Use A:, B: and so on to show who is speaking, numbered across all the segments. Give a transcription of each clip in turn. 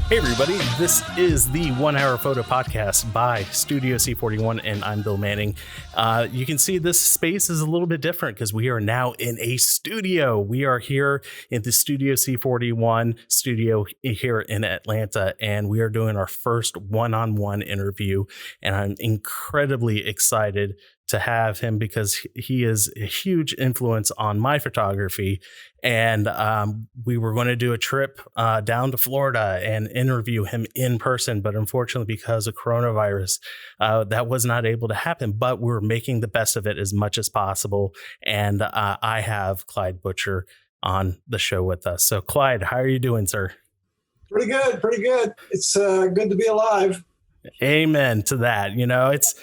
A: Hey everybody, this is the 1 Hour Photo Podcast by Studio C41, and I'm Bill Manning. You can see this space is a little bit different because we are now in a studio. We are here in the Studio C41 studio here in Atlanta, and we are doing our first one-on-one interview, and I'm incredibly excited to have him because he is a huge influence on my photography. And we were going to do a trip down to Florida and interview him in person. But unfortunately, because of coronavirus, that was not able to happen. But we're making the best of it as much as possible. And I have Clyde Butcher on the show with us. So, Clyde, how are you doing, sir?
B: Pretty good. Pretty good. It's good to be alive.
A: Amen to that. It's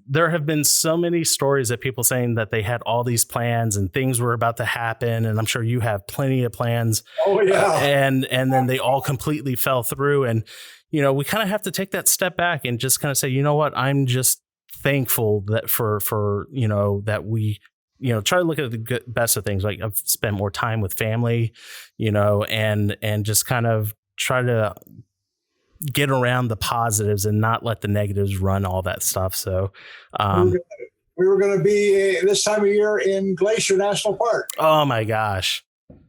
A: there have been so many stories of people saying that they had all these plans and things were about to happen. And I'm sure you have plenty of plans.
B: Oh, yeah.
A: And then they all completely fell through. And, we kind of have to take that step back and just kind of say, you know what, I'm just thankful that for that we, try to look at the best of things. Like I've spent more time with family, and just kind of try to get around the positives and not let the negatives run all that stuff. So
B: we were going to be this time of year in Glacier National Park.
A: Oh my gosh.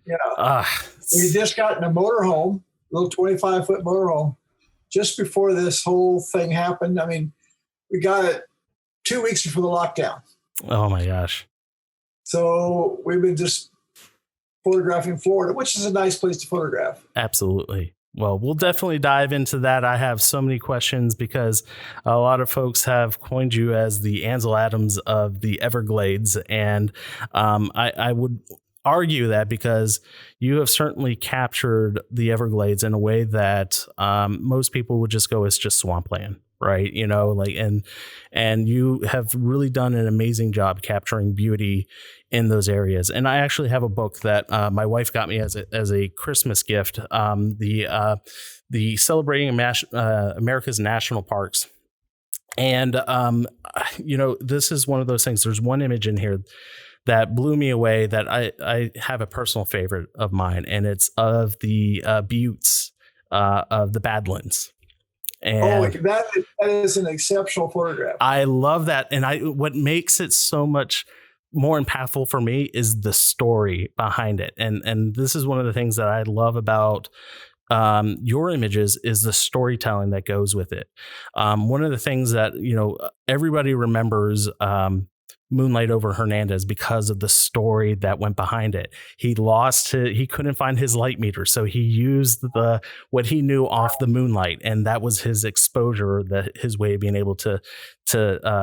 B: We just got in a motorhome, a little 25-foot motorhome, just before this whole thing happened. I mean, we got it 2 weeks before the lockdown.
A: Oh my gosh.
B: So we've been just photographing Florida, which is a nice place to photograph.
A: Absolutely. Well, we'll definitely dive into that. I have so many questions because a lot of folks have coined you as the Ansel Adams of the Everglades. And I would argue that because you have certainly captured the Everglades in a way that most people would just go, it's just swampland. Right. And you have really done an amazing job capturing beauty in those areas. And I actually have a book that my wife got me as a Christmas gift, the Celebrating America's National Parks. And, this is one of those things. There's one image in here that blew me away that I have a personal favorite of mine, and it's of the buttes of the Badlands. And
B: that is an exceptional photograph.
A: I love that. And what makes it so much more impactful for me is the story behind it. And this is one of the things that I love about your images is the storytelling that goes with it. One of the things that, everybody remembers Moonlight over Hernandez because of the story that went behind it. He couldn't find his light meter, so he used what he knew off the moonlight, and that was his exposure, his way of being able to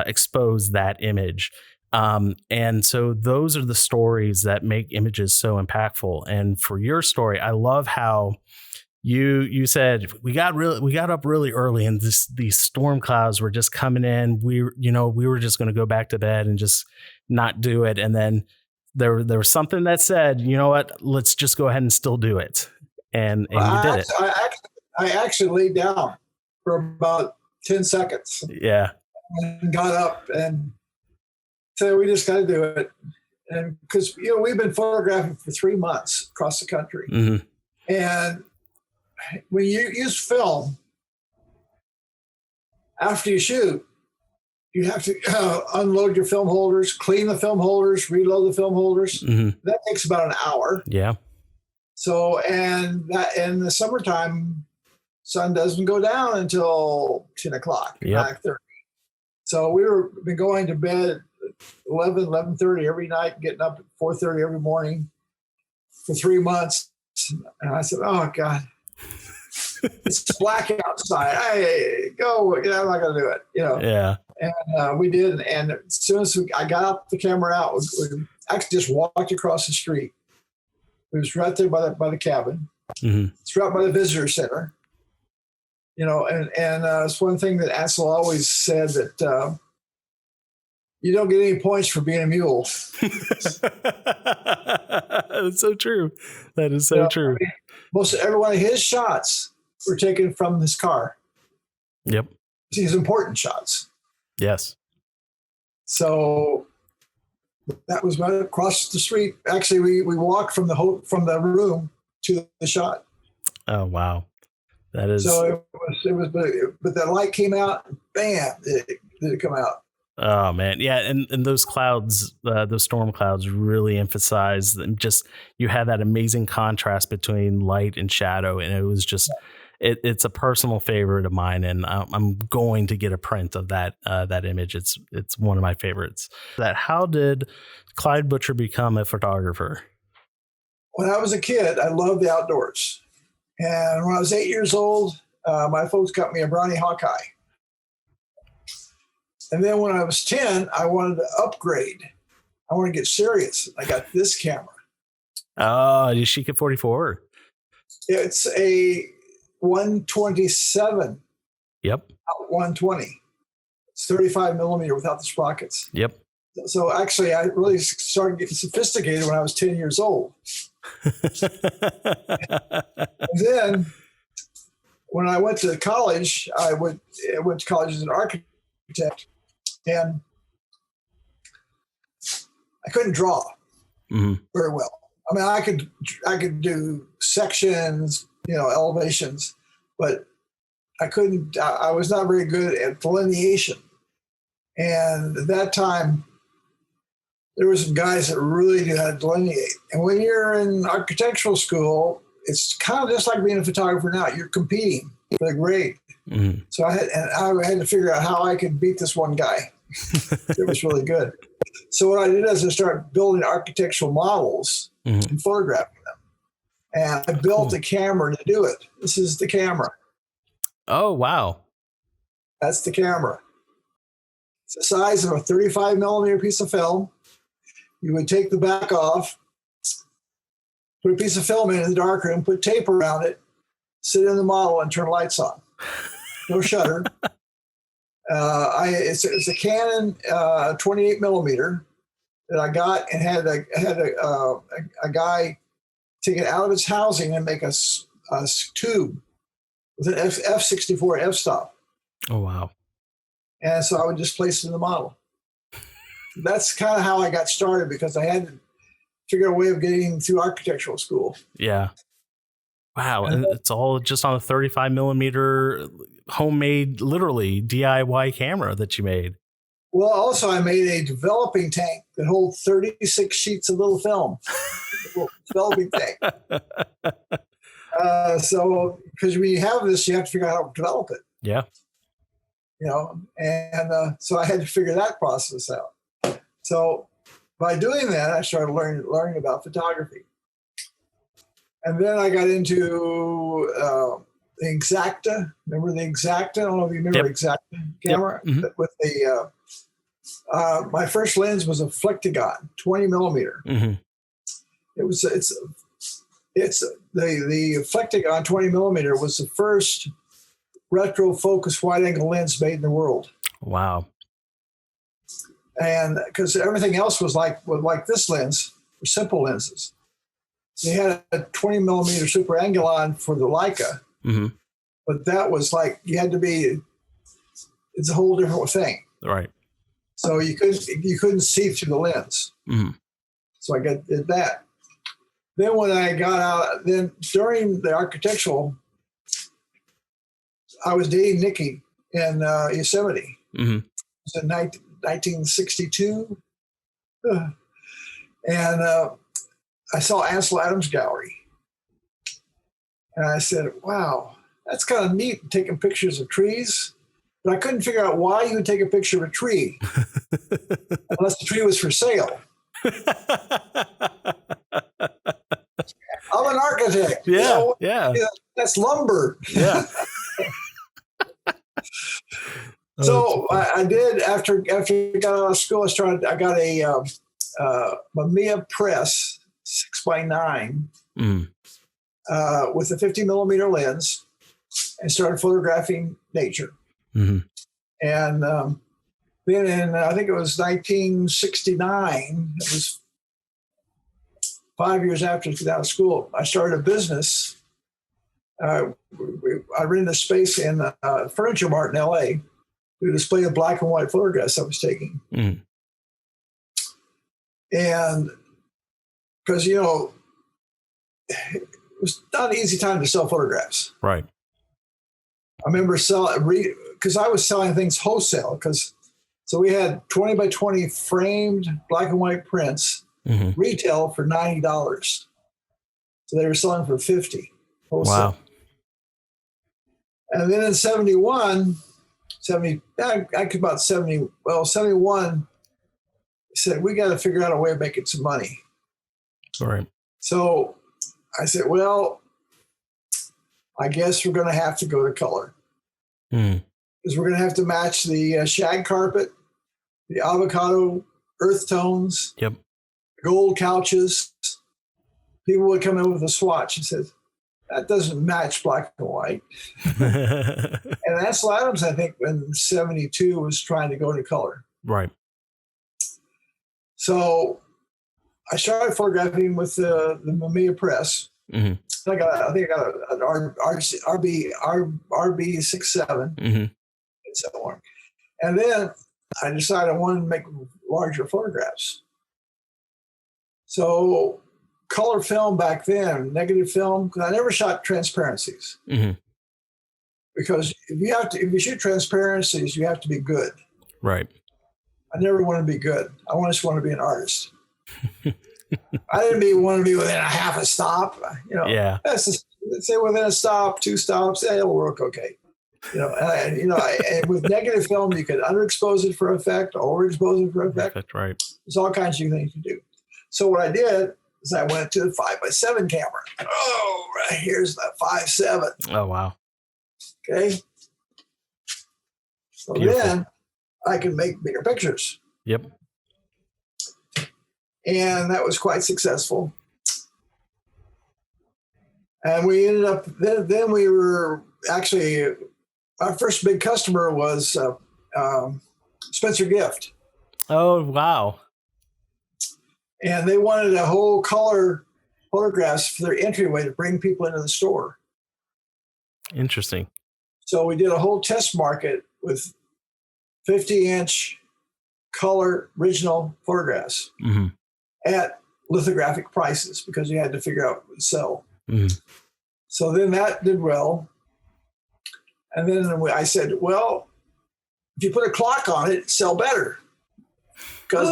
A: expose that image. And so those are the stories that make images so impactful. And for your story, I love how you said we got up really early and these storm clouds were just coming in. We were just going to go back to bed and just not do it. And then there was something that said, you know what, let's just go ahead and still do it. And you did it.
B: I actually laid down for about 10 seconds.
A: Yeah.
B: And got up and said, we just got to do it. And because, we've been photographing for 3 months across the country.
A: Mm-hmm.
B: And when you use film, after you shoot, you have to unload your film holders, clean the film holders, reload the film holders.
A: Mm-hmm.
B: That takes about an hour.
A: Yeah.
B: So, and that in the summertime, sun doesn't go down until 10 o'clock, 9:30. So we've been going to bed at 11:30 every night, getting up at 4:30 every morning for 3 months. And I said, oh God. It's black outside. I'm not going to do it,
A: Yeah.
B: And we did. And as soon as I got the camera out, we actually just walked across the street. It was right there by the cabin.
A: Mm-hmm.
B: It's right by the visitor center. And it's one thing that Ansel always said that you don't get any points for being a mule.
A: That's so true. That is so true.
B: I mean, most every one of his shots were taken from his car.
A: Yep.
B: His important shots.
A: Yes.
B: So that was right across the street. Actually, we walked from the room to the shot.
A: Oh, wow. That is.
B: So but the light came out, bam, did it come out.
A: Oh man, yeah, and those clouds, those storm clouds, really emphasize just you had that amazing contrast between light and shadow, and it was just it's a personal favorite of mine, and I'm going to get a print of that image. It's one of my favorites. How did Clyde Butcher become a photographer?
B: When I was a kid, I loved the outdoors, and when I was 8 years old, my folks got me a Brownie Hawkeye. And then when I was 10, I wanted to upgrade. I want to get serious. I got this camera.
A: Oh, you Sheikah 44.
B: It's a 127.
A: Yep.
B: 120. It's 35 millimeter without the sprockets.
A: Yep.
B: So actually, I really started getting sophisticated when I was 10 years old. And then when I went to college, I went to college as an architect. And I couldn't draw very well. I mean, I could do sections, elevations, but I couldn't. I was not very good at delineation. And at that time, there were some guys that really knew how to delineate. And when you're in architectural school, it's kind of just like being a photographer now. You're competing for the grade. Mm-hmm. So I had to figure out how I could beat this one guy. It was really good. So what I did is I started building architectural models and photographing them. And I built a camera to do it. This is the camera.
A: Oh, wow.
B: That's the camera. It's the size of a 35 millimeter piece of film. You would take the back off, put a piece of film in the darkroom, put tape around it, sit in the model and turn lights on. No shutter. It's a Canon 28 millimeter that I got and had a guy take it out of its housing and make a tube with an F64 f-stop.
A: Oh, wow.
B: And so I would just place it in the model. That's kind of how I got started because I had to figure out a way of getting through architectural school.
A: Yeah. Wow. And it's all just on a 35 millimeter homemade, literally DIY camera that you made.
B: Well, also I made a developing tank that holds 36 sheets of little film. Developing tank. So, because when you have this, you have to figure out how to develop it.
A: Yeah.
B: And so I had to figure that process out. So by doing that, I started learning about photography. And then I got into the Exacta. Remember the Exacta? I don't know if you remember Exacta camera. Yep. Mm-hmm. With the my first lens was a Flectagon, 20 millimeter. Mm-hmm. It's the Flectagon 20 millimeter was the first retro focus wide angle lens made in the world.
A: Wow.
B: And because everything else was like this lens, were simple lenses. They had a 20 millimeter super angulon for the Leica, but that was like it's a whole different thing.
A: Right.
B: So you couldn't see through the lens. Mm-hmm. So I did that. Then when I got out, during the architectural, I was dating Nikki in Yosemite. Mm-hmm. It was in 1962. And I saw Ansel Adams gallery. And I said, wow, that's kind of neat, taking pictures of trees. But I couldn't figure out why you would take a picture of a tree unless the tree was for sale. I'm an architect.
A: Yeah, yeah.
B: That's lumber.
A: Yeah.
B: So I did after I got out of school. I got a Mamiya press 6x9 with a 50 millimeter lens, and started photographing nature. Mm-hmm. And then in I think it was 1969. It was 5 years after I got out of school. I started a business. I rented a space in a Furniture Mart in L.A. to display the black and white photographs I was taking. Mm. And because, was not an easy time to sell photographs.
A: Right.
B: I remember because I was selling things wholesale. So we had 20 by 20 framed black and white prints, retail for $90. So they were selling for $50 wholesale.
A: Wow.
B: And then in 71, about 71, said, we got to figure out a way of making some money.
A: All right.
B: So I said, well, I guess we're going to have to go to color. Because we're going to have to match the shag carpet, the avocado earth tones, gold couches. People would come in with a swatch and said, that doesn't match black and white. And Ansel Adams, I think, in 72 was trying to go to color.
A: Right.
B: So I started photographing with the Mamiya press. I think I got an RB67 and so on. And then I decided I wanted to make larger photographs. So color film back then, negative film, because I never shot transparencies. Because if you shoot transparencies, you have to be good. Right. I never want to be good. I just want to be an artist. I didn't want to be within a half a stop. Let's say within a stop, 2 stops, it'll work okay. And with negative film, you could underexpose it for effect, overexpose it for effect. That's right. There's all kinds of things you do. So what I did is I went to the 5x7 camera. Oh, right here's the 5.7.
A: Oh, wow.
B: Okay. So beautiful. Then I can make bigger pictures. Yep. And that was quite successful. And we ended up, then we were actually, our first big customer was Spencer Gift.
A: Oh, wow.
B: And they wanted a whole color photographs for their entryway to bring people into the store.
A: Interesting.
B: So we did a whole test market with 50-inch color original photographs at lithographic prices because you had to figure out what would sell. So then that did well. And then I said, well, if you put a clock on it, it'd sell better. Because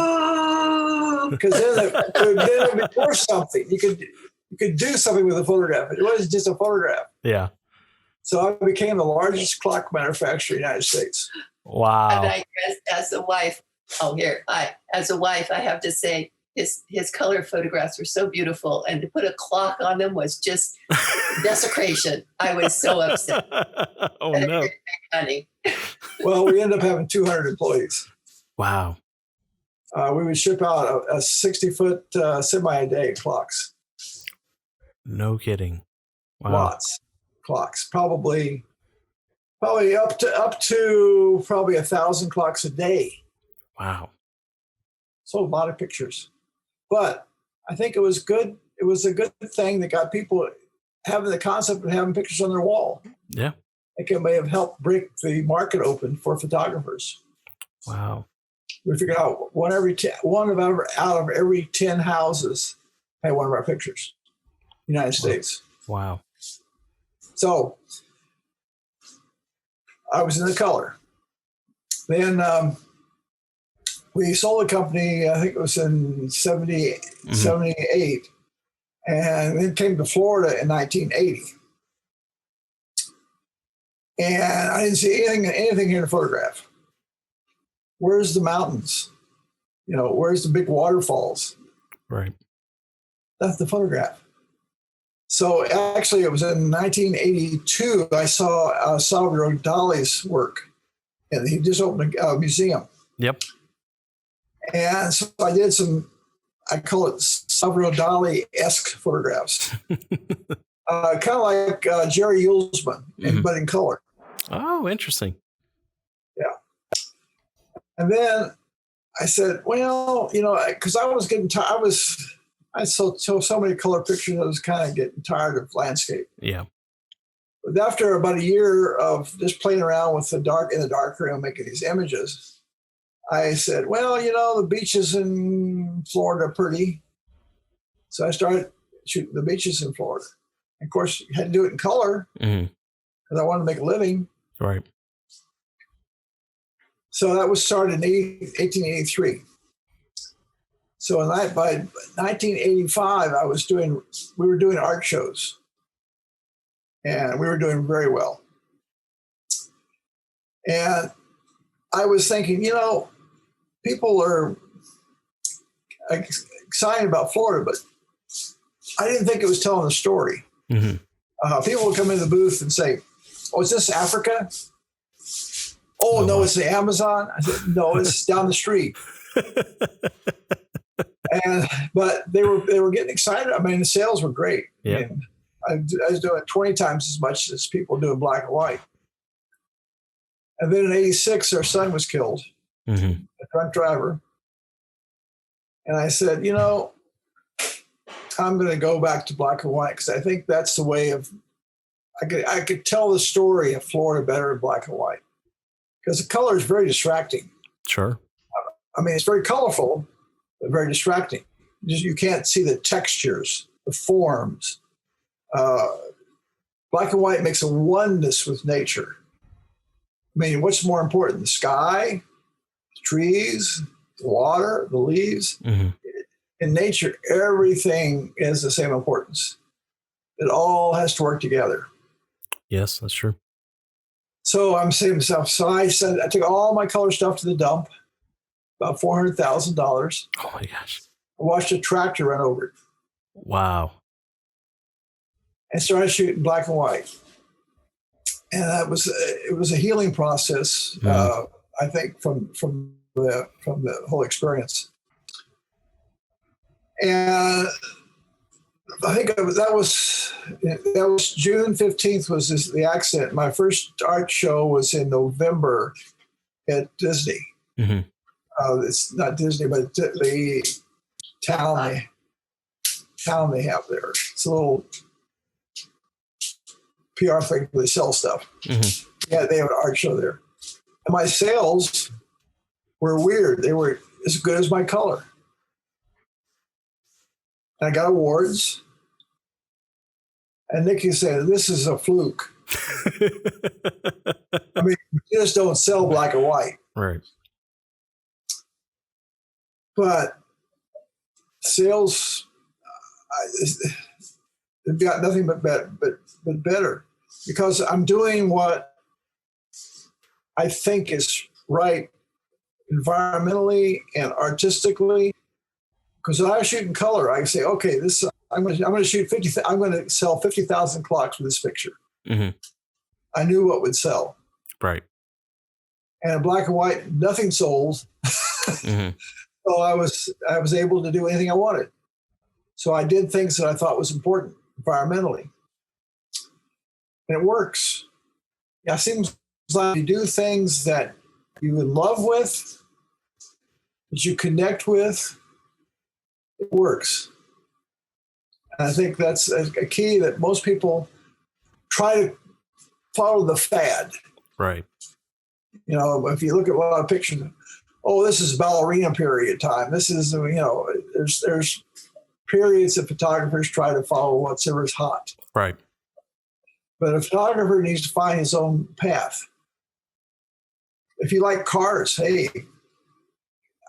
B: then it would be worth something. You could do something with a photograph. It wasn't just a photograph.
A: Yeah.
B: So I became the largest clock manufacturer in the United States.
A: Wow.
C: And I guess as a wife, I have to say his color photographs were so beautiful, and to put a clock on them was just desecration. I was so upset.
A: Oh no!
B: Honey. Well, we ended up having 200 employees.
A: Wow.
B: We would ship out a 60-foot semi-a-day clocks.
A: No kidding. Wow.
B: Lots clocks, probably up to probably 1,000 clocks a day.
A: Wow.
B: So a lot of pictures, but I think it was good. It was a good thing that got people having the concept of having pictures on their wall.
A: Yeah.
B: It may have helped break the market open for photographers.
A: Wow.
B: We figured out out of every 10 houses had one of our pictures in the United States.
A: Wow.
B: So I was in the color. Then we sold the company, I think it was in 78, and then came to Florida in 1980. And I didn't see anything here to photograph. Where's the mountains? Where's the big waterfalls?
A: Right.
B: That's the photograph. So actually, it was in 1982 I saw Salvador Dali's work, and he just opened a museum.
A: Yep.
B: And so I did I call it Salvador Dali-esque photographs, kind of like Jerry Uelsman, but in color.
A: Oh, interesting.
B: Yeah. And then I said, well, because I was getting tired. I saw so many color pictures, I was kind of getting tired of landscape.
A: Yeah.
B: But after about a year of just playing around with in the dark room, making these images, I said, well, the beaches in Florida are pretty. So I started shooting the beaches in Florida. Of course, you had to do it in color because I wanted to make a living.
A: Right.
B: So that was started in 1883. So by 1985, we were doing art shows, and we were doing very well. And I was thinking, people are excited about Florida, but I didn't think it was telling the story. People would come into the booth and say, "Oh, is this Africa?" "Oh, no, it's the Amazon." I said, "No, it's down the street." But they were getting excited. I mean, the sales were great.
A: Yeah.
B: I was doing 20 times as much as people doing black and white. And then in 86, our son was killed, a drunk driver. And I said, I'm going to go back to black and white because I think that's the way I could tell the story of Florida better in black and white because the color is very distracting.
A: Sure.
B: I mean, it's very colorful, but very distracting. You can't see the textures, the forms. Black and white makes a oneness with nature. I mean, what's more important, the sky, the trees, the water, the leaves? In nature, everything is the same importance. It all has to work together.
A: Yes, that's true.
B: So I'm saying to myself, I took all my color stuff to the dump, about $400,000.
A: Oh my gosh.
B: I watched a tractor run over it.
A: Wow.
B: And started shooting black and white. And it was a healing process, I think, from the whole experience. And I think that was June 15th was the accident. My first art show was in November at Disney. It's not Disney, but the town they have there. It's a little PR thing where they sell stuff. Yeah, they have an art show there. And my sales were weird. They were as good as my color. And I got awards. And Nikki said, "This is a fluke." I mean, you just don't sell black and white.
A: Right.
B: But sales, they've got nothing but better because I'm doing what I think is right environmentally and artistically. Because when I shoot in color, I say, okay, I'm going to shoot 50. I'm going to sell 50,000 clocks with this picture. I knew what would sell.
A: Right.
B: And in black and white, nothing sold. So I was able to do anything I wanted. So I did things that I thought was important environmentally. And it works. Yeah, it seems like you do things that you in love with, that you connect with, it works. And I think that's a key that most people try to follow the fad.
A: Right.
B: If you look at a lot of pictures, oh, this is ballerina period time. This is, there's periods that photographers try to follow whatever's hot.
A: Right.
B: But a photographer needs to find his own path. If you like cars, hey,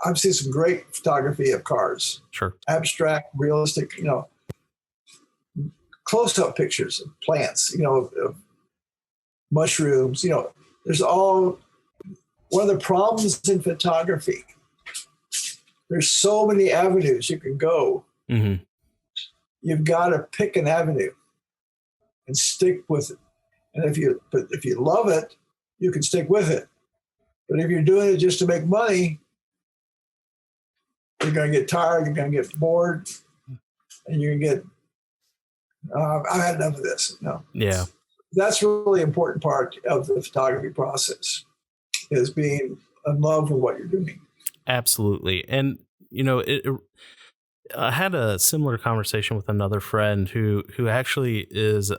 B: I've seen some great photography of cars. Sure. Abstract, realistic, close-up pictures of plants, of mushrooms, there's all one of the problems in photography. There's so many avenues you can go. You've got to pick an avenue and stick with it. And if you love it, you can stick with it. But if you're doing it just to make money, you're going to get tired, you're going to get bored, and you're going to get, I've had enough of this.
A: Yeah.
B: That's really important part of the photography process, is being in love with what you're doing.
A: Absolutely. And, I had a similar conversation with another friend who actually is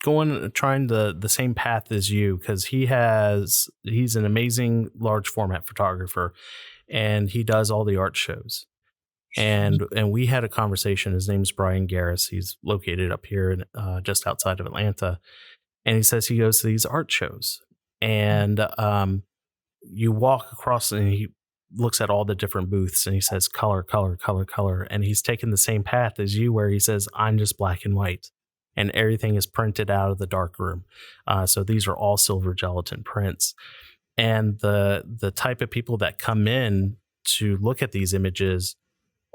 A: trying the same path as you, because he's an amazing large format photographer, and he does all the art shows. And we had a conversation. His name's Brian Garris. He's located up here in, just outside of Atlanta. And he says he goes to these art shows, and you walk across, and he looks at all the different booths, and he says color, color, color, color. And he's taken the same path as you, where he says, I'm just black and white, and everything is printed out of the dark room. So these are all silver gelatin prints. And the type of people that come in to look at these images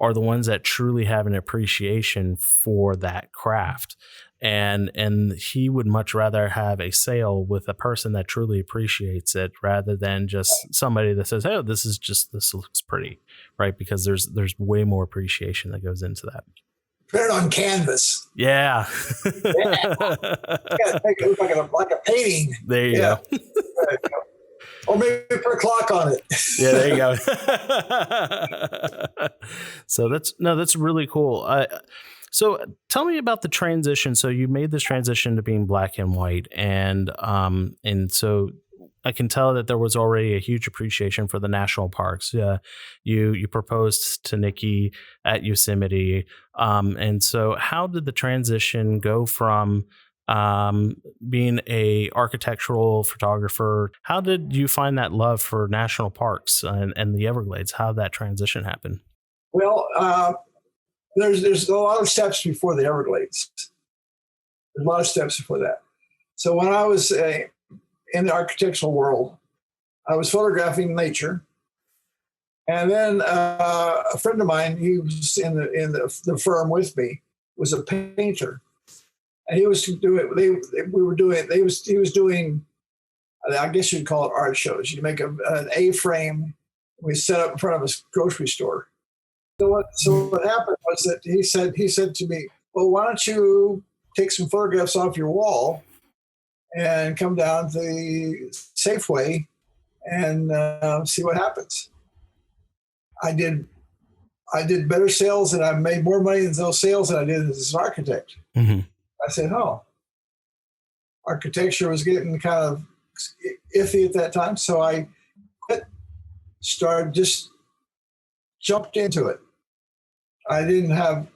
A: are the ones that truly have an appreciation for that craft. And he would much rather have a sale with a person that truly appreciates it, rather than just somebody that says, "Oh, this looks pretty," right? Because there's way more appreciation that goes into that.
B: Put it on canvas.
A: Yeah.
B: Yeah, make it look like a painting.
A: There you go.
B: Or maybe put a clock on it.
A: Yeah, there you go. So that's really cool. So tell me about the transition. So you made this transition to being black and white, and so I can tell that there was already a huge appreciation for the national parks. You proposed to Nikki at Yosemite, and so how did the transition go from being a architectural photographer? How did you find that love for national parks and the Everglades? How did that transition happen?
B: Well, there's a lot of steps before the Everglades. There's a lot of steps before that. So when I was in the architectural world, I was photographing nature, and then a friend of mine, he was in the firm with me, was a painter. And he was doing. He was doing. I guess you'd call it art shows. You make an A-frame. We set up in front of a grocery store. So what happened was that he said to me, "Well, why don't you take some photographs off your wall and come down to the Safeway and see what happens?" I did better sales, and I made more money in those sales than I did as an architect.
A: Mm-hmm.
B: I said, "Oh, architecture was getting kind of iffy at that time." So I quit, just jumped into it. I didn't have,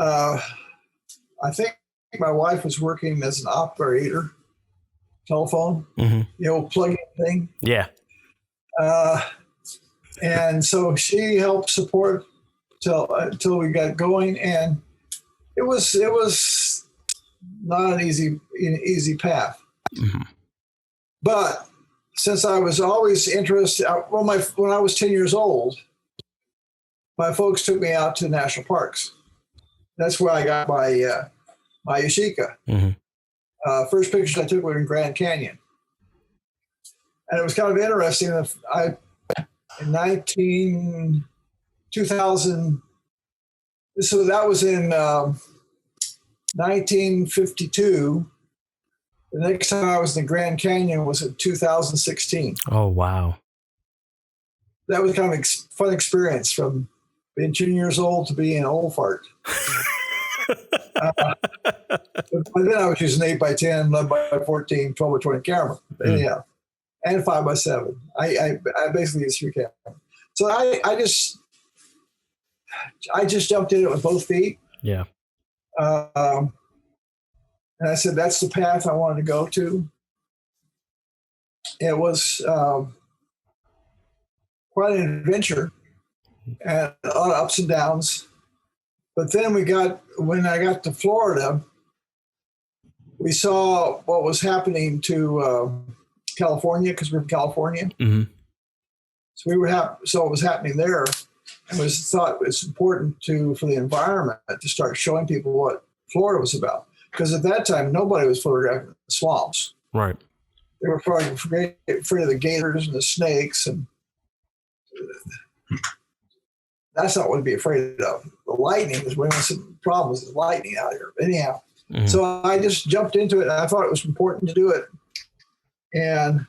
B: I think my wife was working as an operator, telephone, plug-in thing.
A: Yeah.
B: And so she helped support till we got going, and it was not an easy path.
A: Mm-hmm.
B: But since I was always interested, when I was 10 years old, my folks took me out to national parks. That's where I got my Yashica. Mm-hmm. First pictures I took were in Grand Canyon, and it was kind of interesting. In 2000. So that was in 1952. The next time I was in the Grand Canyon was in 2016.
A: Oh, wow.
B: That was kind of a fun experience, from being 2 years old to being an old fart. But then I was using 8x10, 11x14, 12x20 camera. But anyhow, and 5x7. I basically used 3 cameras. So I just jumped in it with both feet.
A: Yeah.
B: And I said, that's the path I wanted to go to. It was quite an adventure and a lot of ups and downs. But then when I got to Florida, we saw what was happening to California, because we're from California. Mm-hmm. So what was happening there, and thought it was important for the environment to start showing people what Florida was about. Because at that time, nobody was photographing the swamps. Right. They were afraid of the gators and the snakes, and that's not what to be afraid of. The lightning is one of the problems with lightning out here. Anyhow, So I just jumped into it, and I thought it was important to do it. And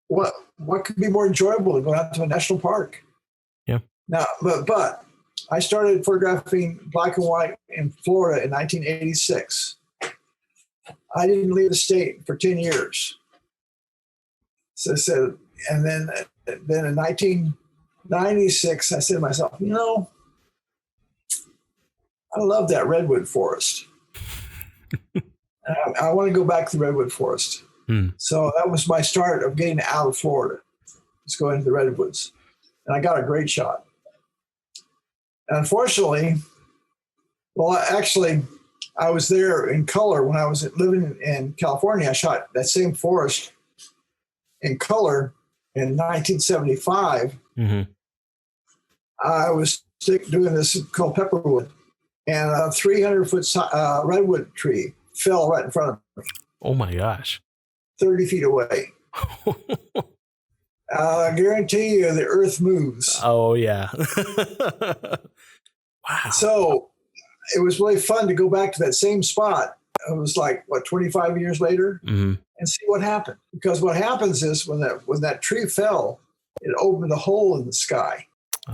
B: what could be more enjoyable than going out to a national park? Yeah. Now, but I started photographing black and white in Florida in 1986. I didn't leave the state for 10 years. So, and then in '96, I said to myself, I love that redwood forest. I want to go back to the redwood forest. So that was my start of getting out of Florida. Let's go into the redwoods. And I got a great shot. And unfortunately, actually, I was there in color when I was living in California. I shot that same forest in color in 1975. I was doing this called Pepperwood, and a 300-foot redwood tree fell right in front of me.
A: Oh my gosh.
B: 30 feet away. I guarantee you the earth moves.
A: Oh, yeah. Wow.
B: So it was really fun to go back to that same spot. It was like, 25 years later, and see what happened. Because what happens is when that tree fell, it opened a hole in the sky,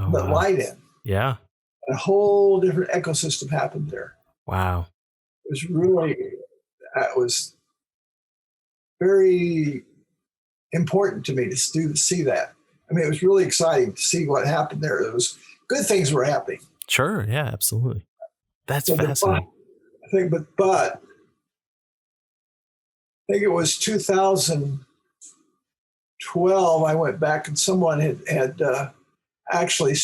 B: let light in.
A: Yeah.
B: And a whole different ecosystem happened there.
A: Wow.
B: It was very important to me to see that. I mean, it was really exciting to see what happened there. It was good things were happening.
A: Sure. Yeah, absolutely. That's fascinating.
B: I think it was 2012. I went back and someone had actually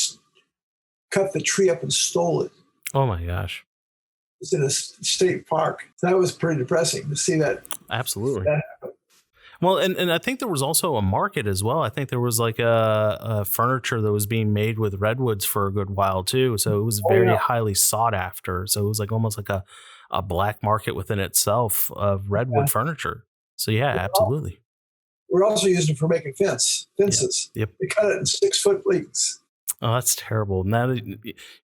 B: cut the tree up and stole it.
A: Oh my gosh.
B: It was in a state park. That was pretty depressing to see that.
A: Absolutely. That happen. Well, and I think there was also a market as well. I think there was like a furniture that was being made with redwoods for a good while too. So it was very highly sought after. So it was like almost like a black market within itself of redwood furniture. So yeah, absolutely.
B: We're also using it for making fences.
A: Yep.
B: They cut it in 6-foot lengths.
A: Oh, that's terrible. Now,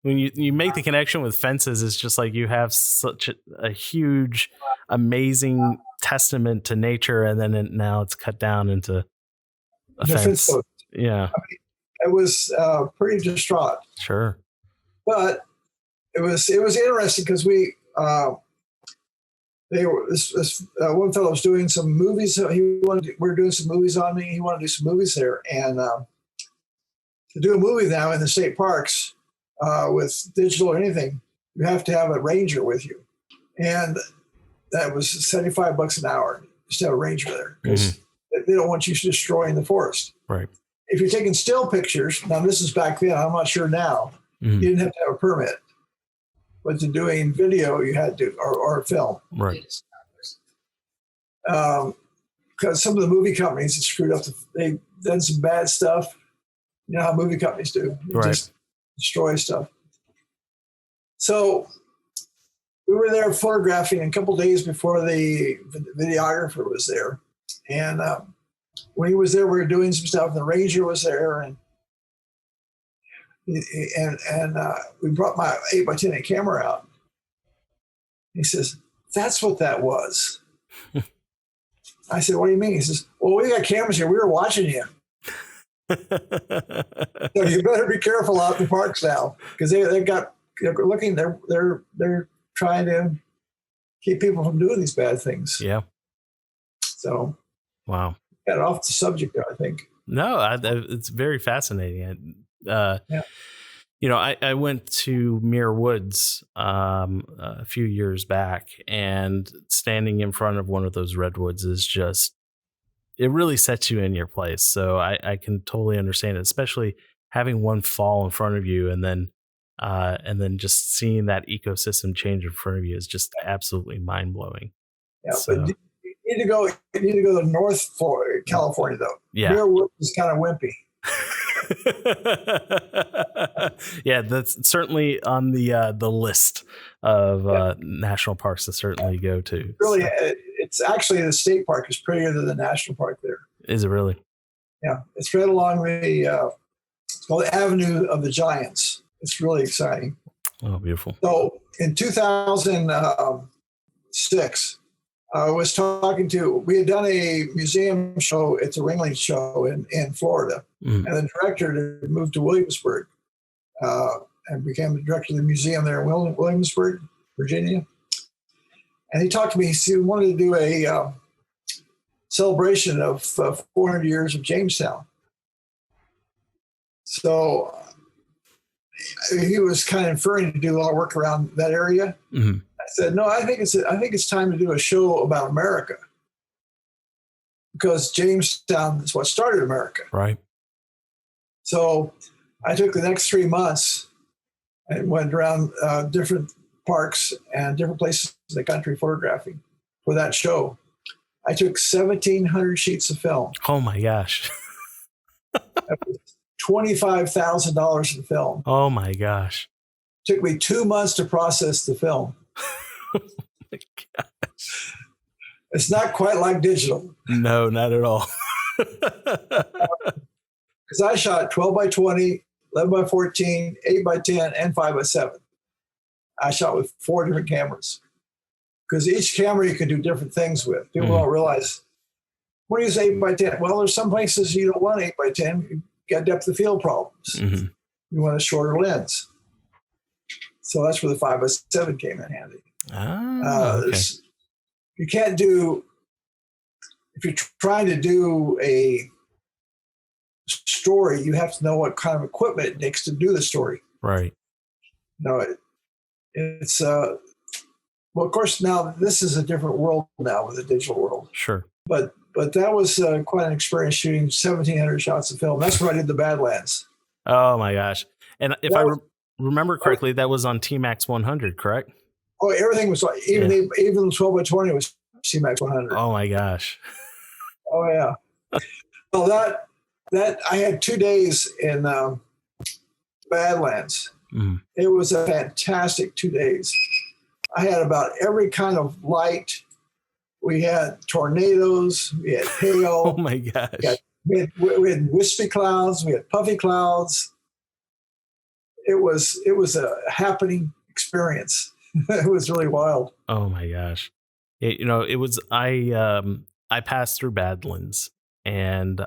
A: when you make the connection with fences, it's just like you have such a huge, amazing testament to nature, and then now it's cut down into a fence. Yeah,
B: I mean, it was pretty distraught.
A: Sure,
B: but it was interesting because we this one fellow was doing some movies. We were doing some movies on me. He wanted to do some movies there, and to do a movie now in the state parks with digital or anything, you have to have a ranger with you, and that was $75 an hour just to have a ranger there because they don't want you destroying the forest.
A: Right.
B: If you're taking still pictures, now this is back then. I'm not sure now. You didn't have to have a permit, but to doing video, you had to or film.
A: Right.
B: Because some of the movie companies have screwed up. They've done some bad stuff. You know how movie companies do. They just destroy stuff. So we were there photographing a couple days before the videographer was there. And when he was there, we were doing some stuff, and the ranger was there. And we brought my 8x10 camera out. He says, "That's what that was." I said, "What do you mean?" He says, "Well, we got cameras here. We were watching you. So you better be careful out in the parks now, because they're trying to keep people from doing these bad things."
A: Yeah.
B: So.
A: Wow.
B: Got off the subject there, I think.
A: No, it's very fascinating. I went to Muir Woods a few years back, and standing in front of one of those redwoods is just, it really sets you in your place. So I can totally understand it, especially having one fall in front of you and then just seeing that ecosystem change in front of you is just absolutely mind blowing.
B: Yeah, so. But you need to go to North Florida, California, though.
A: Yeah.
B: Muir Woods is kind of wimpy.
A: Yeah, that's certainly on the list of national parks to certainly go to.
B: Really, it's actually the state park is prettier than the national park there.
A: Is it really?
B: Yeah, it's right along it's called the Avenue of the Giants. It's really exciting.
A: Oh, beautiful.
B: So in 2006, I was we had done a museum show at the Ringling Show in Florida. And the director had moved to Williamsburg and became the director of the museum there in Williamsburg, Virginia. And he talked to me. He wanted to do a celebration of 400 years of Jamestown. So he was kind of inferring to do a lot of work around that area.
A: Mm-hmm.
B: I said, no, I think it's time to do a show about America, because Jamestown is what started America.
A: Right.
B: So I took the next 3 months and went around different parks and different places in the country photographing for that show. I took 1,700 sheets of film.
A: Oh my gosh.
B: $25,000 in film.
A: Oh my gosh.
B: Took me 2 months to process the film.
A: Oh my gosh.
B: It's not quite like digital.
A: No, not at all.
B: Because I shot 12 by 20, 11 by 14, 8 by 10, and 5 by 7. I shot with 4 different cameras. Because each camera you can do different things with. People don't realize, what do you say 8 by 10? Well, there's some places you don't want 8 by 10. You got depth of field problems.
A: Mm-hmm.
B: You want a shorter lens. So that's where the 5 by 7 came in handy.
A: Okay.
B: You can't do, if you're trying to do a story, you have to know what kind of equipment it takes to do the story.
A: Right.
B: No, it's well, of course, now this is a different world now with the digital world.
A: Sure.
B: But that was quite an experience shooting 1,700 shots of film. That's where I did the Badlands.
A: Oh my gosh! And if I remember correctly, that was on T-Max 100, correct?
B: Oh, everything was like even 12 by 20 was T-Max 100.
A: Oh my gosh!
B: Oh yeah. Well, that I had 2 days in Badlands.
A: Mm.
B: It was a fantastic 2 days. I had about every kind of light. We had tornadoes. We had hail.
A: Oh my gosh!
B: We had wispy clouds. We had puffy clouds. It was a happening experience. It was really wild.
A: Oh my gosh! It was I passed through Badlands, and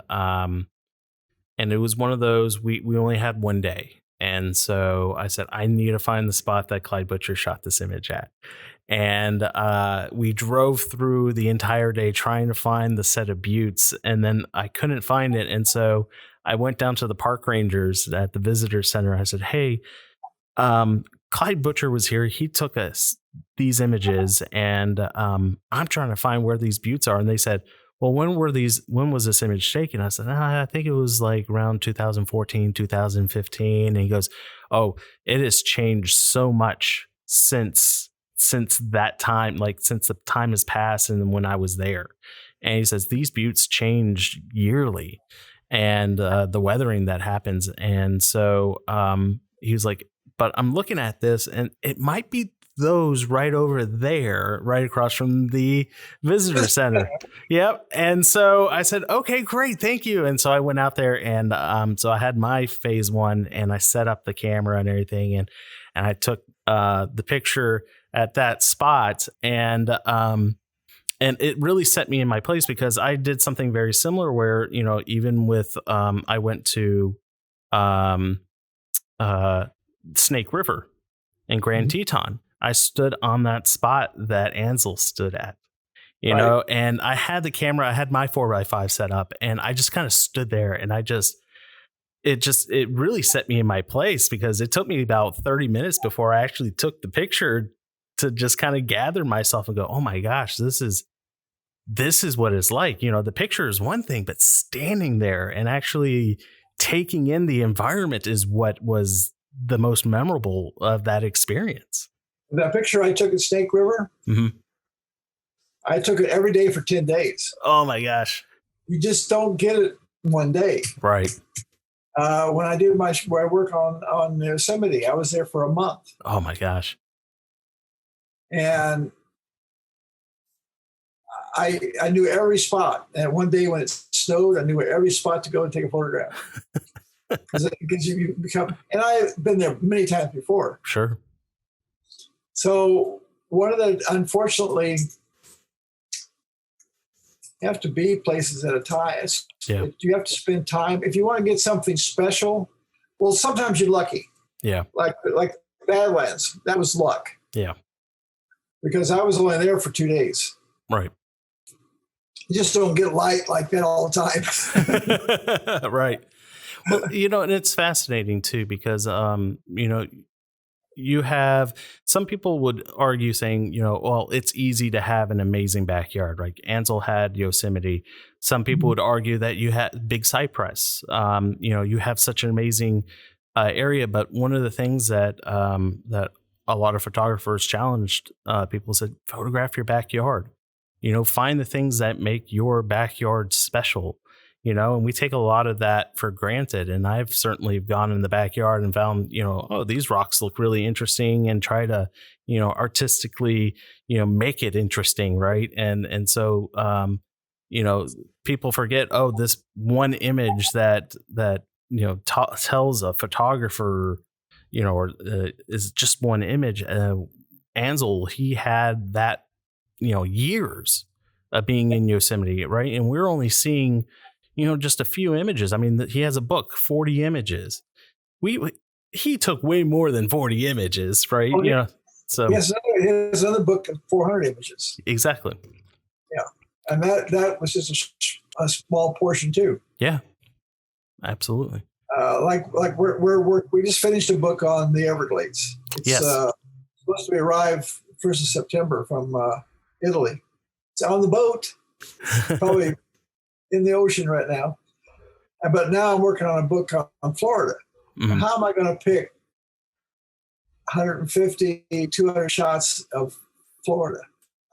A: it was one of those we only had 1 day. And so I said, I need to find the spot that Clyde Butcher shot this image at. And we drove through the entire day trying to find the set of buttes, and then I couldn't find it. And so I went down to the park rangers at the visitor center. I said, hey, Clyde Butcher was here. He took us these images, and I'm trying to find where these buttes are. And they said, well, when was this image taken? I said, I think it was like around 2014, 2015. And he goes, oh, it has changed so much since that time, like since the time has passed and when I was there. And he says, these buttes change yearly, and the weathering that happens. And so he was like, but I'm looking at this and it might be those right over there, right across from the visitor center. Yep. And so I said, okay, great. Thank you. And so I went out there, and so I had my phase 1, and I set up the camera and everything. And I took the picture at that spot, and it really set me in my place, because I did something very similar where, even with, I went to Snake River in Grand Teton. I stood on that spot that Ansel stood at, and I had the camera, I had my 4x5 set up, and I just kind of stood there, and it really set me in my place, because it took me about 30 minutes before I actually took the picture to just kind of gather myself and go, oh my gosh, this is what it's like. The picture is one thing, but standing there and actually taking in the environment is what was the most memorable of that experience.
B: That picture I took at Snake River, I took it every day for 10 days.
A: Oh my gosh.
B: You just don't get it one day.
A: Right.
B: When I did where I work on Yosemite, I was there for a month.
A: Oh my gosh.
B: And I knew every spot. And one day when it snowed, I knew every spot to go and take a photograph. Because you become, and I've been there many times before.
A: Sure.
B: So one of the, unfortunately, you have to be places at a time.
A: Yeah.
B: You have to spend time. If you want to get something special, well, sometimes you're lucky.
A: Yeah.
B: Like Badlands, that was luck.
A: Yeah.
B: Because I was only there for 2 days.
A: Right.
B: You just don't get light like that all the time.
A: Right. Well, and it's fascinating too, because, you have some people would argue saying, well, it's easy to have an amazing backyard. Like Ansel had Yosemite. Some people would argue that you had Big Cypress. You have such an amazing area. But one of the things that a lot of photographers challenged people said, photograph your backyard. Find the things that make your backyard special. And we take a lot of that for granted. And I've certainly gone in the backyard and found, oh, these rocks look really interesting, and try to, artistically, make it interesting. Right. And so, people forget, oh, this one image that tells a photographer, or is just one image. Ansel, he had that, years of being in Yosemite. Right. And we're only seeing, just a few images. I mean, he has a book, 40 images. He took way more than 40 images, right?
B: Oh, yeah.
A: So
B: he has another book of 400 images.
A: Exactly.
B: Yeah, and that was just a small portion too.
A: Yeah, absolutely.
B: We just finished a book on the Everglades. It's supposed to be arrive 1st of September from Italy. It's on the boat, probably in the ocean right now. But now I'm working on a book on Florida. Mm-hmm. How am I going to pick 150, 200 shots of Florida?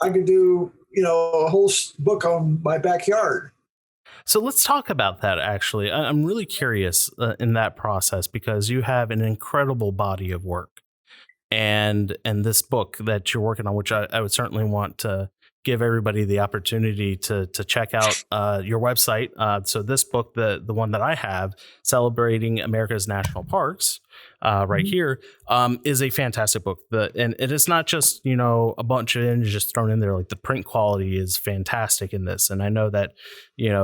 B: I could do, a whole book on my backyard.
A: So let's talk about that, actually. I'm really curious in that process, because you have an incredible body of work. And this book that you're working on, which I would certainly want to give everybody the opportunity to check out your website. So this book, the one that I have, Celebrating America's National Parks, right here, is a fantastic book. And it is not just, a bunch of images thrown in there. Like, the print quality is fantastic in this. And I know that,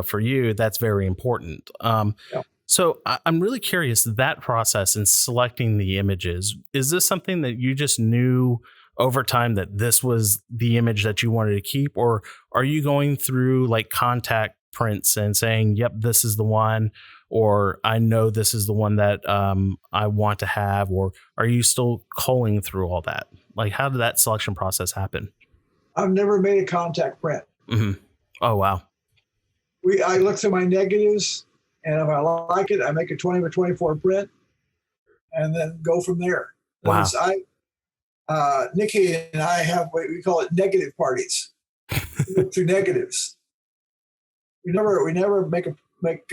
A: for you, that's very important. So I'm really curious, that process in selecting the images, is this something that you just knew over time that this was the image that you wanted to keep? Or are you going through like contact prints and saying, yep, this is the one, or I know this is the one that I want to have? Or are you still culling through all that? Like, how did that selection process happen?
B: I've never made a contact print.
A: Mm-hmm. Oh, wow.
B: I look through my negatives, and if I like it, I make a 20 by 24 print and then go from there.
A: Wow.
B: Nikki and I have what we call it negative parties. We look through negatives. We never make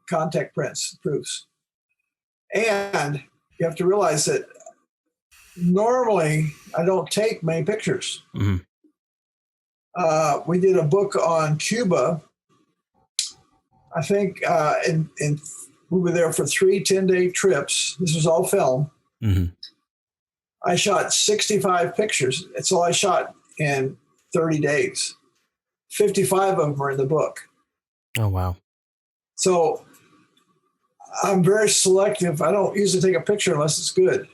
B: contact prints, proofs. And you have to realize that normally I don't take many pictures. Mm-hmm. We did a book on Cuba. I think we were there for 3 10-day trips. This was all film. Mm-hmm. I shot 65 pictures. That's all I shot in 30 days. 55 of them are in the book.
A: Oh, wow.
B: So I'm very selective. I don't usually take a picture unless it's good.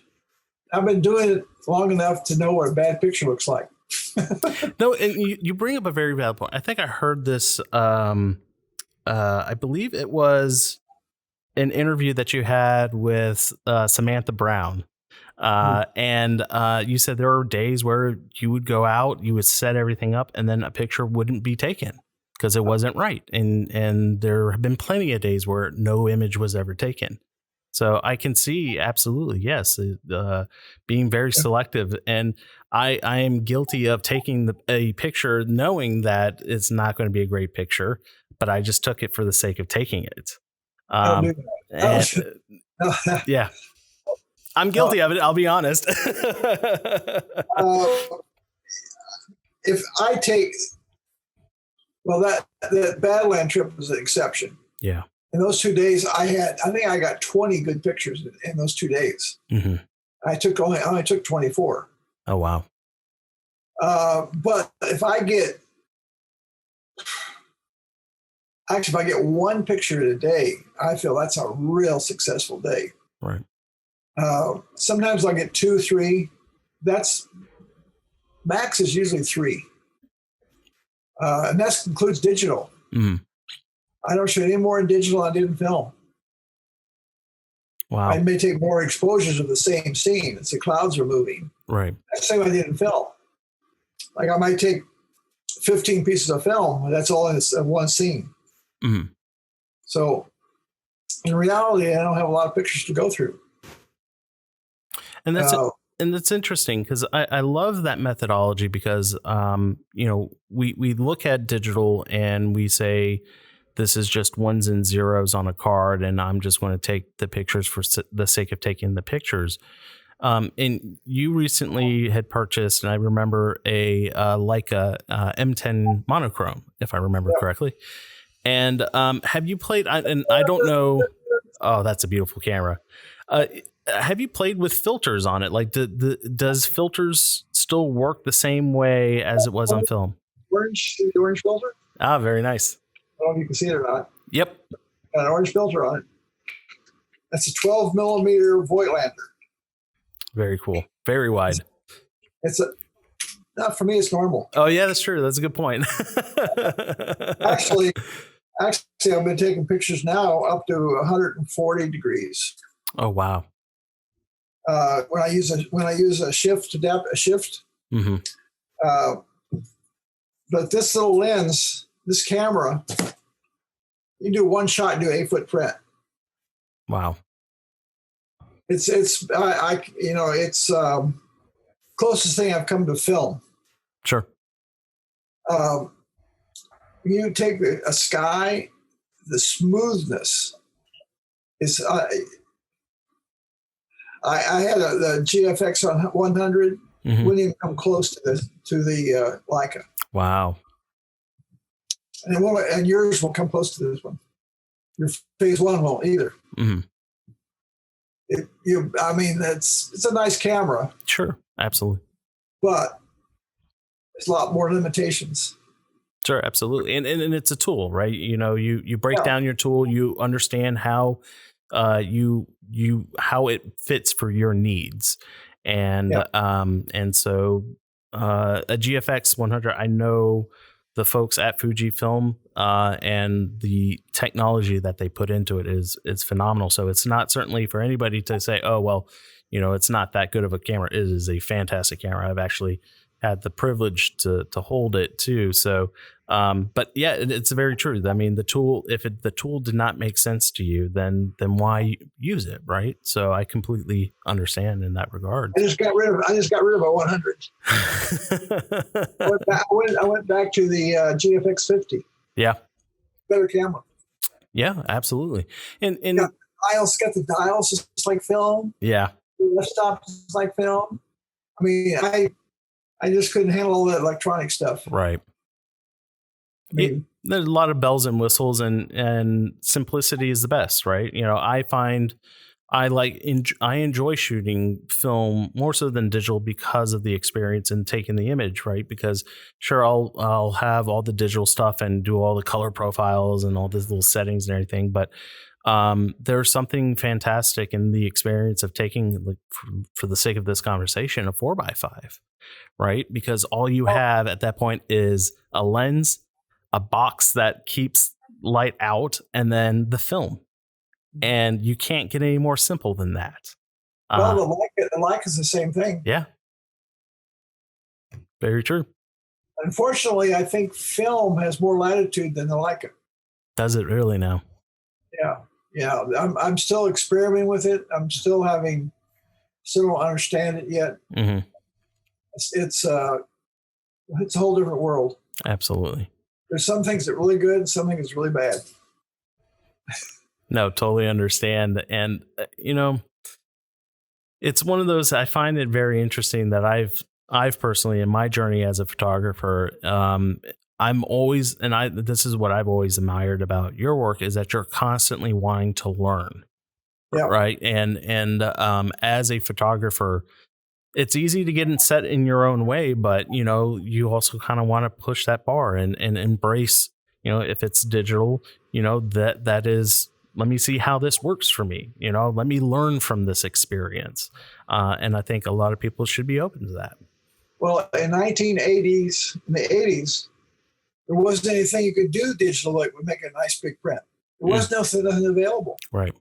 B: I've been doing it long enough to know what a bad picture looks like.
A: No, and you bring up a very valid point. I think I heard this, I believe it was an interview that you had with Samantha Brown. And you said there were days where you would go out, you would set everything up, and then a picture wouldn't be taken because it wasn't right. And there have been plenty of days where no image was ever taken. So I can see absolutely, yes, being very selective. And I am guilty of taking a picture knowing that it's not going to be a great picture, but I just took it for the sake of taking it. Yeah. I'm guilty of it. I'll be honest.
B: If I take, that Badland trip was an exception.
A: Yeah.
B: In those 2 days, I think I got 20 good pictures in those 2 days. Mm-hmm. I only took 24.
A: Oh, wow.
B: But if I get one picture a day, I feel that's a real successful day.
A: Right.
B: Sometimes I'll get 2, 3. That's max is usually 3. And that includes digital. Mm-hmm. I don't shoot any more in digital than I did in film.
A: Wow.
B: I may take more exposures of the same scene as the clouds are moving.
A: Right.
B: That's the same I did in film. Like I might take 15 pieces of film, and that's all in one scene.
A: Mm-hmm.
B: So in reality, I don't have a lot of pictures to go through.
A: And that's interesting because I love that methodology because, we look at digital and we say, this is just ones and zeros on a card, and I'm just going to take the pictures for the sake of taking the pictures. And you recently had purchased, and I remember a Leica M10 monochrome, if I remember correctly. And have you played? And I don't know. Oh, that's a beautiful camera. Have you played with filters on it? Like, does filters still work the same way as it was on film?
B: The orange filter.
A: Ah, very nice.
B: I don't know if you can see it or not.
A: Yep.
B: Got an orange filter on it. That's a 12 millimeter Voigtlander.
A: Very cool. Very wide.
B: Not for me, it's normal.
A: Oh yeah, that's true. That's a good point.
B: Actually, I've been taking pictures now up to 140 degrees.
A: Oh wow.
B: When I use a shift.
A: Mm-hmm.
B: But this little lens, this camera, you do one shot and do 8-foot print.
A: Wow.
B: It's closest thing I've come to film.
A: Sure.
B: You take a sky, the smoothness is. I had the GFX on 100.
A: Mm-hmm.
B: Wouldn't even come close to the Leica.
A: Wow.
B: And yours will come close to this one. Your phase one won't either.
A: Mm-hmm.
B: It's a nice camera.
A: Sure, absolutely.
B: But there's a lot more limitations.
A: Sure, absolutely. And it's a tool, right? You break down your tool, you understand how how it fits for your needs. And so a GFX 100, I know the folks at Fujifilm and the technology that they put into it is phenomenal. So it's not certainly for anybody to say, oh, well, it's not that good of a camera. It is a fantastic camera. I've actually had the privilege to hold it too. So, but yeah, it's very true. I mean, the tool, if the tool did not make sense to you, then why use it, right? So I completely understand in that regard.
B: I just got rid of a 100. I went back to the GFX 50.
A: Yeah.
B: Better camera.
A: Yeah, absolutely. And
B: got the dials just like film.
A: Yeah.
B: The desktop is like film. I mean, I just couldn't handle all that electronic stuff.
A: Right.
B: I mean,
A: there's a lot of bells and whistles, and simplicity is the best, right? I find I enjoy shooting film more so than digital because of the experience and taking the image, right? Because sure, I'll have all the digital stuff and do all the color profiles and all these little settings and everything, but there's something fantastic in the experience of taking, like, for the sake of this conversation, a 4x5, right? Because all you have at that point is a lens, a box that keeps light out, and then the film. And you can't get any more simple than that.
B: Well, the Leica is the same thing.
A: Yeah. Very true.
B: Unfortunately, I think film has more latitude than the Leica.
A: Does it really now?
B: Yeah. I'm still experimenting with it. Still don't understand it yet.
A: Mm-hmm.
B: It's a whole different world.
A: Absolutely.
B: There's some things that are really good, some things that's really bad.
A: No, totally understand. And, it's one of those, I find it very interesting that I've personally, in my journey as a photographer, I'm always, this is what I've always admired about your work, is that you're constantly wanting to learn. Yeah. Right. And as a photographer, it's easy to get set in your own way, but, you also kind of want to push that bar and embrace, if it's digital, that is, let me see how this works for me. Let me learn from this experience. And I think a lot of people should be open to that.
B: Well, in the 80s, there wasn't anything you could do digital that would make a nice big print. There was nothing available.
A: Right.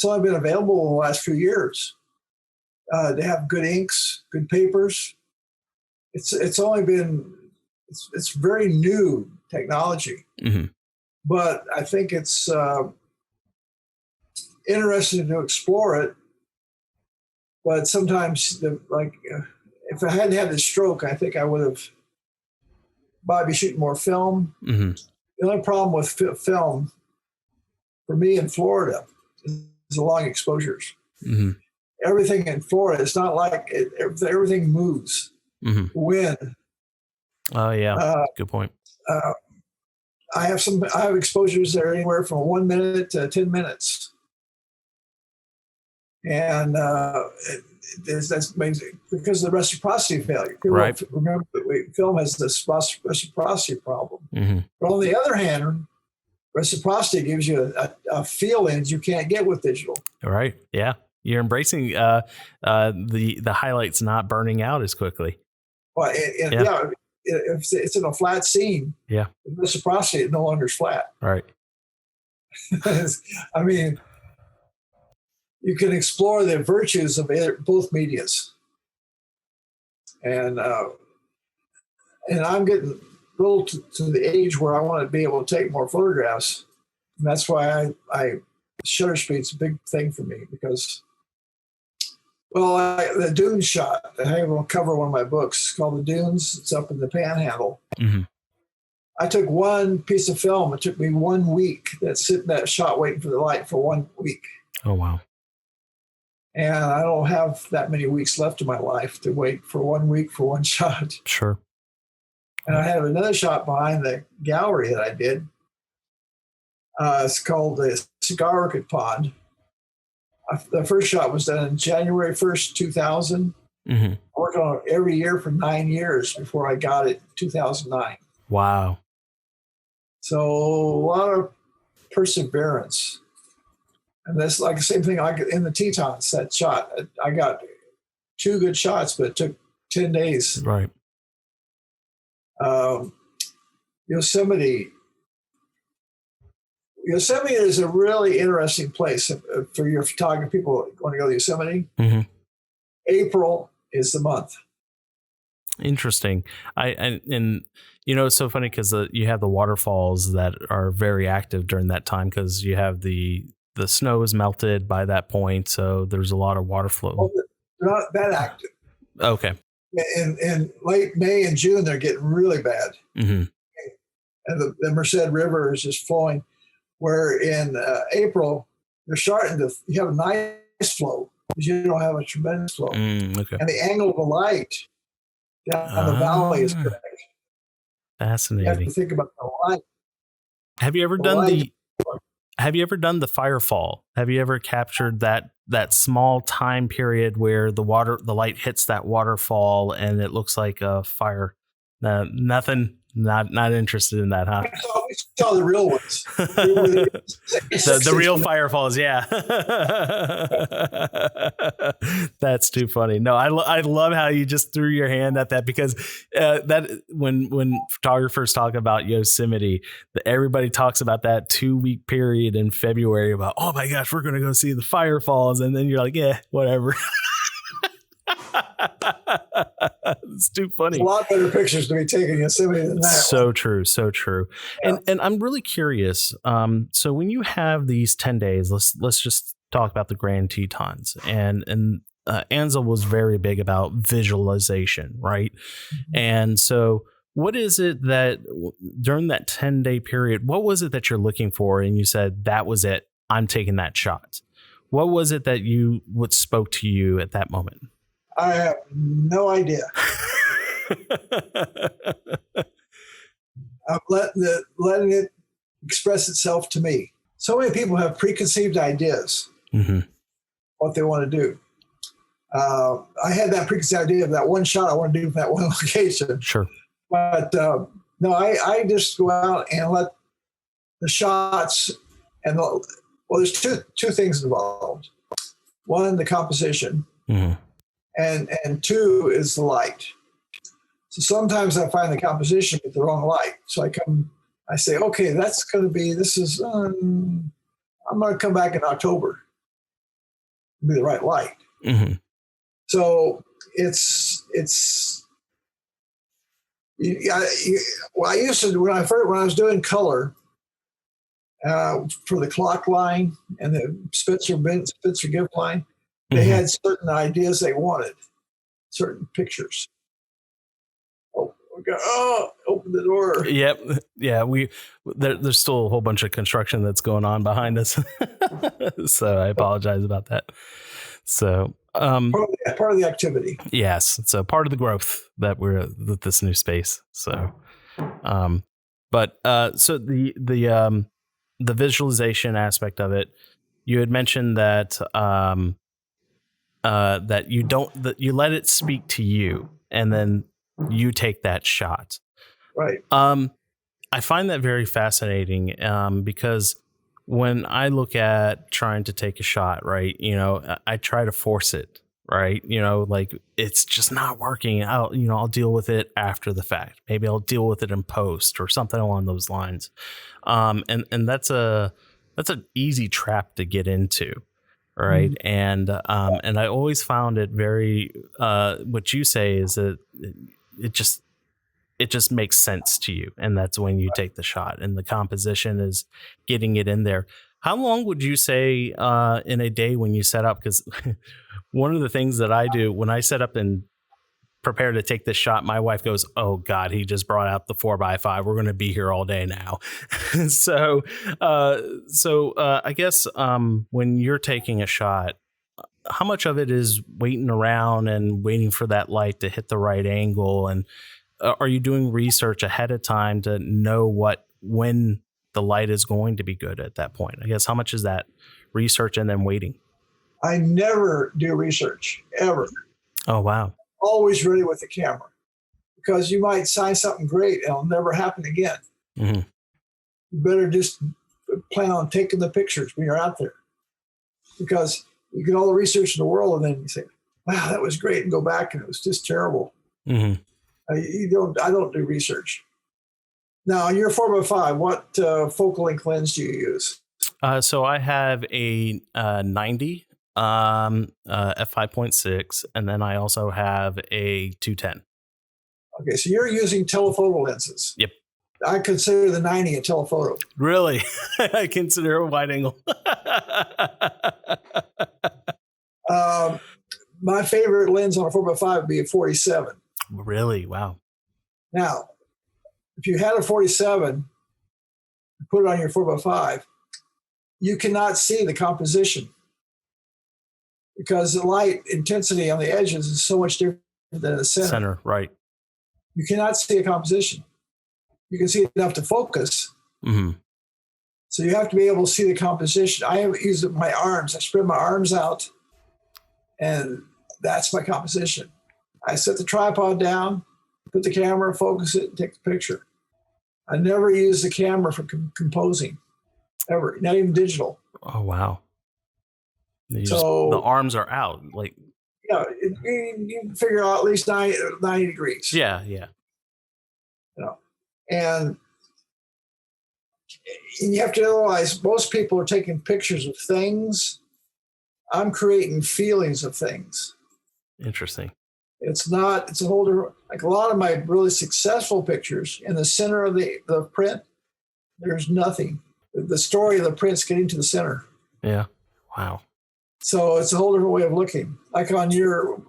B: it's only been available in the last few years. They have good inks, good papers. It's only been, it's very new technology, but I think it's interesting to explore it. But sometimes, if I hadn't had this stroke, I think I would have probably shooting more film. The only problem with film for me in Florida is the long exposures. Everything in Florida, it's not like everything moves. Wind.
A: Oh yeah, good point.
B: I have exposures that are anywhere from 1 minute to 10 minutes, and that's amazing because of the reciprocity failure. People
A: Right.
B: remember that film has this reciprocity problem. But on the other hand, reciprocity gives you a feelings you can't get with digital.
A: Right. Yeah. You're embracing the highlights not burning out as quickly.
B: Well, if it's in a flat scene, reciprocity, it no longer is flat.
A: Right.
B: I mean, you can explore the virtues of both medias. And I'm getting a little to the age where I want to be able to take more photographs. And that's why shutter speed's a big thing for me because, the dune shot, I have on cover one of my books called The Dunes. It's up in the Panhandle. I took one piece of film. It took me 1 week. That's sitting that shot waiting for the light for 1 week.
A: Oh, wow.
B: And I don't have that many weeks left in my life to wait for 1 week for one shot.
A: Sure.
B: And I have another shot behind the gallery that I did. It's called the Cigar Orchid Pond. The first shot was done on January 1st, 2000. I worked on it every year for 9 years before I got it in 2009.
A: Wow.
B: So a lot of perseverance. And that's like the same thing like in the Tetons, that shot. I got 2 good shots, but it took 10 days.
A: Right.
B: Yosemite is a really interesting place for your photography. People want to go to Yosemite. April is the month.
A: Interesting. It's so funny because you have the waterfalls that are very active during that time because you have the snow is melted by that point, so there's a lot of water flow.
B: Well, they're not that active.
A: Okay.
B: In late May and June, they're getting really bad. And the Merced River is just flowing. Where in April, they're starting to you have a nice flow because you don't have a tremendous flow.
A: Okay.
B: And the angle of the light down the valley is correct.
A: Fascinating.
B: You have to think about the light.
A: Have you ever done the firefall? Have you ever captured that small time period where the light hits that waterfall and it looks like a fire? Nothing. Not interested in that, huh?
B: We saw the real ones.
A: the real firefalls, yeah. That's too funny. No, I love how you just threw your hand at that because that when photographers talk about Yosemite, everybody talks about that 2-week period in February about, oh my gosh, we're going to go see the firefalls. And then you're like, yeah, whatever. It's too funny.
B: There's a lot better pictures to be taken in Yosemite than that.
A: So true. Yeah. And I'm really curious. So when you have these 10 days, let's just talk about the Grand Tetons. And Ansel was very big about visualization, right? And so what is it that during that 10-day period, what was it that you're looking for? And you said, that was it. I'm taking that shot. What was it that what spoke to you at that moment?
B: I have no idea. I'm letting it express itself to me. So many people have preconceived ideas what they want to do. I had that preconceived idea of that one shot I want to do from that one location.
A: Sure.
B: But no, I just go out and let the shots and there's two things involved. One, the composition. And 2 is the light. So sometimes I find the composition with the wrong light. So I say, okay, I'm going to come back in October. be the right light.
A: Mm-hmm.
B: So I used to, when I was doing color for the clock line and the Spitzer gift line, they had certain ideas they wanted, certain pictures. Open the door.
A: Yep. Yeah. There's still a whole bunch of construction that's going on behind us. So I apologize about that. So,
B: part of the activity.
A: Yes. So part of the growth that we're with this new space. So, so the visualization aspect of it, you had mentioned that, that you let it speak to you and then you take that shot.
B: Right.
A: I find that very fascinating because when I look at trying to take a shot, right, I try to force it, right? Like it's just not working. I'll deal with it after the fact. Maybe I'll deal with it in post or something along those lines. And that's an easy trap to get into. Right. Mm-hmm. And I always found it very, what you say is that it just makes sense to you. And that's when you take the shot and the composition is getting it in there. How long would you say in a day when you set up? Because one of the things that I do when I set up and prepare to take this shot, my wife goes, "Oh God, he just brought out the 4x5. We're going to be here all day now." So I guess when you're taking a shot, how much of it is waiting around and waiting for that light to hit the right angle? And are you doing research ahead of time to know when the light is going to be good at that point? I guess how much is that research and then waiting?
B: I never do research, ever.
A: Oh, wow.
B: Always ready with the camera, because you might sign something great and it'll never happen again. Mm-hmm. You better just plan on taking the pictures when you're out there, because you get all the research in the world and then you say, "Wow, that was great," and go back and it was just terrible. Mm-hmm. I don't do research. Now, on your 4x5, what focal length lens do you use?
A: So I have a 90 f5.6, and then I also have a 210.
B: Okay, so you're using telephoto lenses.
A: Yep.
B: I consider the 90 a telephoto.
A: Really? I consider a wide angle.
B: My favorite lens on a 4x5 would be a 47.
A: Really? Wow.
B: Now, if you had a 47, put it on your 4x5, you cannot see the composition, because the light intensity on the edges is so much different than the center.
A: Right.
B: You cannot see a composition. You can see enough to focus. Mm-hmm. So you have to be able to see the composition. I have used my arms. I spread my arms out, and that's my composition. I set the tripod down, put the camera, focus it, and take the picture. I never use the camera for composing, ever, not even digital.
A: Oh, wow. The arms are out. Like,
B: yeah, you can figure out at least 90 degrees.
A: Yeah.
B: And you have to realize most people are taking pictures of things. I'm creating feelings of things.
A: Interesting.
B: It's a whole different, like a lot of my really successful pictures, in the center of the print, there's nothing. The story of the print's getting to the center.
A: Yeah. Wow.
B: So it's a whole different way of looking. Like on your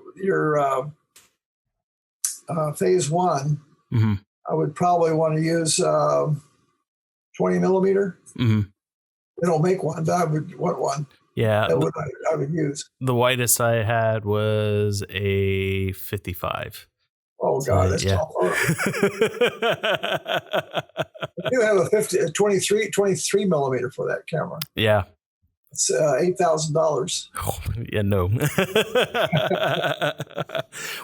B: phase one, mm-hmm. I would probably want to use 20 millimeter. Mm-hmm. They don't make one, but I would want one.
A: Yeah.
B: I would use.
A: The widest I had was a 55.
B: Oh, God, that's tall. You have a 23 millimeter for that camera.
A: Yeah.
B: It's $8,000.
A: Oh, yeah, no.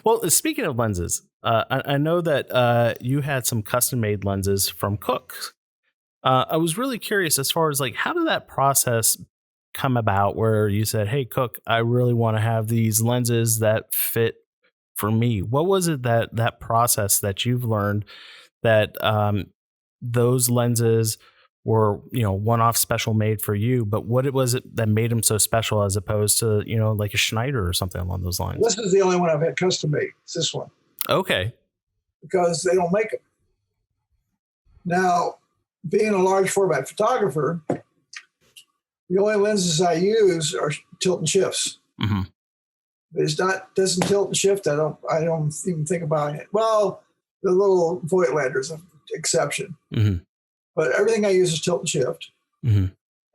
A: Well, speaking of lenses, I know that you had some custom-made lenses from Cook. I was really curious as far as like, how did that process come about where you said, "Hey, Cook, I really want to have these lenses that fit for me"? What was it that process that you've learned that those lenses were, one-off special made for you, but what was it that made them so special as opposed to, like a Schneider or something along those lines?
B: This is the only one I've had custom made. It's this one.
A: Okay.
B: Because they don't make it. Now, being a large format photographer, the only lenses I use are tilt and shifts.
A: Mm-hmm.
B: Doesn't tilt and shift. I don't even think about it. Well, the little Voigtlander's an exception.
A: Mm-hmm.
B: But everything I use is tilt and shift.
A: Mm-hmm.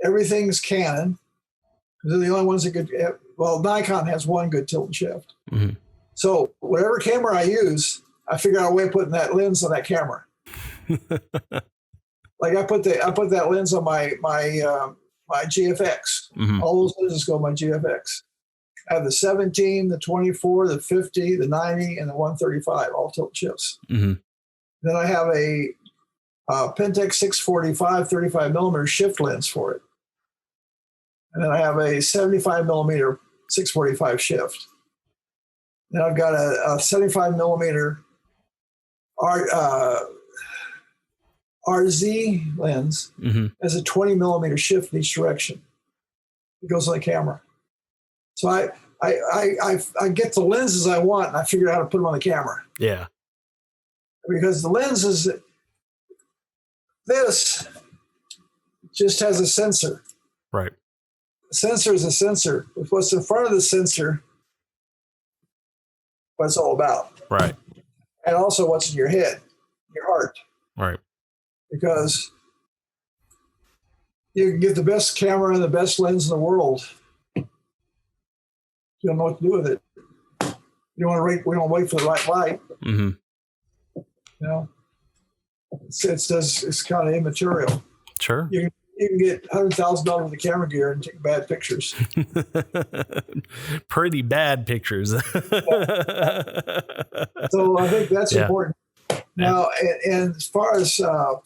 B: Everything's Canon. They're the only ones that could. Well, Nikon has one good tilt and shift.
A: Mm-hmm.
B: So whatever camera I use, I figure out a way of putting that lens on that camera. Like I put that lens on my GFX.
A: Mm-hmm.
B: All those lenses go on my GFX. I have the 17, the 24, the 50, the 90, and the 135, all tilt shifts.
A: Mm-hmm.
B: Then I have a Pentax 645 35 millimeter shift lens for it. And then I have a 75 millimeter 645 shift. Then I've got a 75 millimeter RZ lens as a 20 millimeter shift in each direction. It goes on the camera. So I get the lenses I want, and I figure out how to put them on the camera.
A: Yeah.
B: Because the lenses, this just has a sensor.
A: Right.
B: The sensor is a sensor. What's in front of the sensor, what it's all about.
A: Right.
B: And also what's in your head, your heart.
A: Right. Because
B: you can get the best camera and the best lens in the world. You don't know what to do with it. We don't wait for the right light.
A: Mm-hmm.
B: It's kind of immaterial.
A: Sure.
B: You can get $100,000 worth of camera gear and take bad pictures.
A: Pretty bad pictures.
B: So I think that's important. Now, and as far as the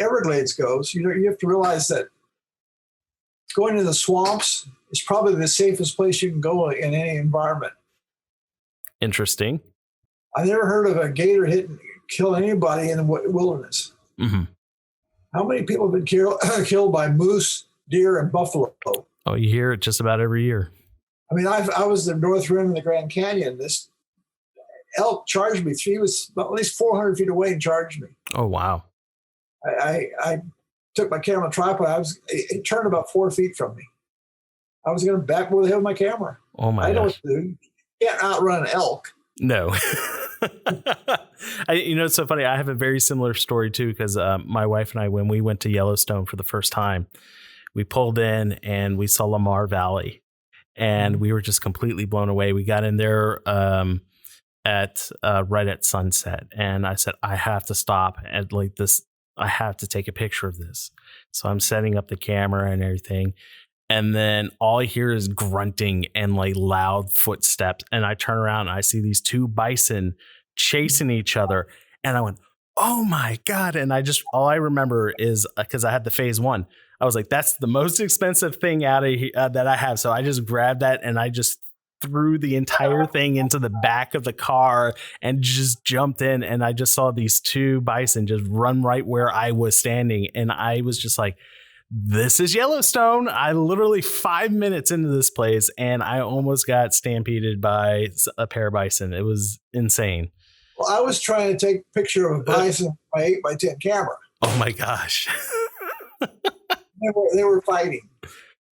B: Everglades goes, you have to realize that going to the swamps is probably the safest place you can go in any environment.
A: Interesting.
B: I've never heard of a gator kill anybody in the wilderness.
A: Mm-hmm.
B: How many people have been killed by moose, deer, and buffalo?
A: Oh, you hear it just about every year. I
B: mean, I was in the North Rim of the Grand Canyon. This elk charged me. He was at least 400 feet away and charged me.
A: Oh, wow.
B: I took my camera tripod. It turned about 4 feet from me. I was going to back over the head with my camera.
A: Oh, my gosh.
B: I know what to do. You can't outrun an elk.
A: No. It's so funny. I have a very similar story, too, because my wife and I, when we went to Yellowstone for the first time, we pulled in and we saw Lamar Valley, and we were just completely blown away. We got in there right at sunset, and I said, I have to stop at like this. I have to take a picture of this. So I'm setting up the camera and everything. And then all I hear is grunting and like loud footsteps. And I turn around and I see these two bison chasing each other. And I went, oh my God. And all I remember is because I had the phase one. I was like, that's the most expensive thing out of here that I have. So I just grabbed that and I just threw the entire thing into the back of the car and just jumped in. And I just saw these two bison just run right where I was standing. And I was just like, this is Yellowstone. I literally 5 minutes into this place and I almost got stampeded by a pair of bison. It was insane.
B: Well, I was trying to take a picture of a bison with my 8x10 camera.
A: Oh my gosh.
B: They were fighting.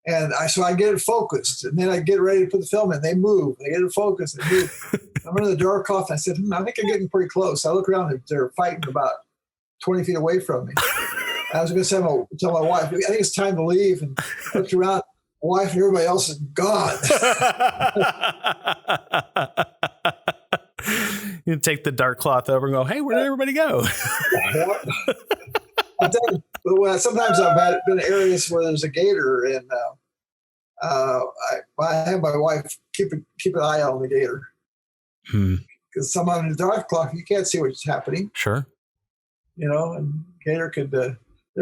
B: And so I get it focused, and then I get ready to put the film in. They move. They get it focused. They move. I'm in the dark off. I said, I think I'm getting pretty close. I look around. They're fighting about 20 feet away from me. I was going to tell my wife, I think it's time to leave. And I looked around. My wife and everybody else is gone.
A: You take the dark cloth over and go, hey, where did everybody go?
B: Sometimes I've been in areas where there's a gator, and I have my wife keep an eye out on the gator. Because somehow in the dark cloth, you can't see what's happening.
A: Sure.
B: And gator could, they're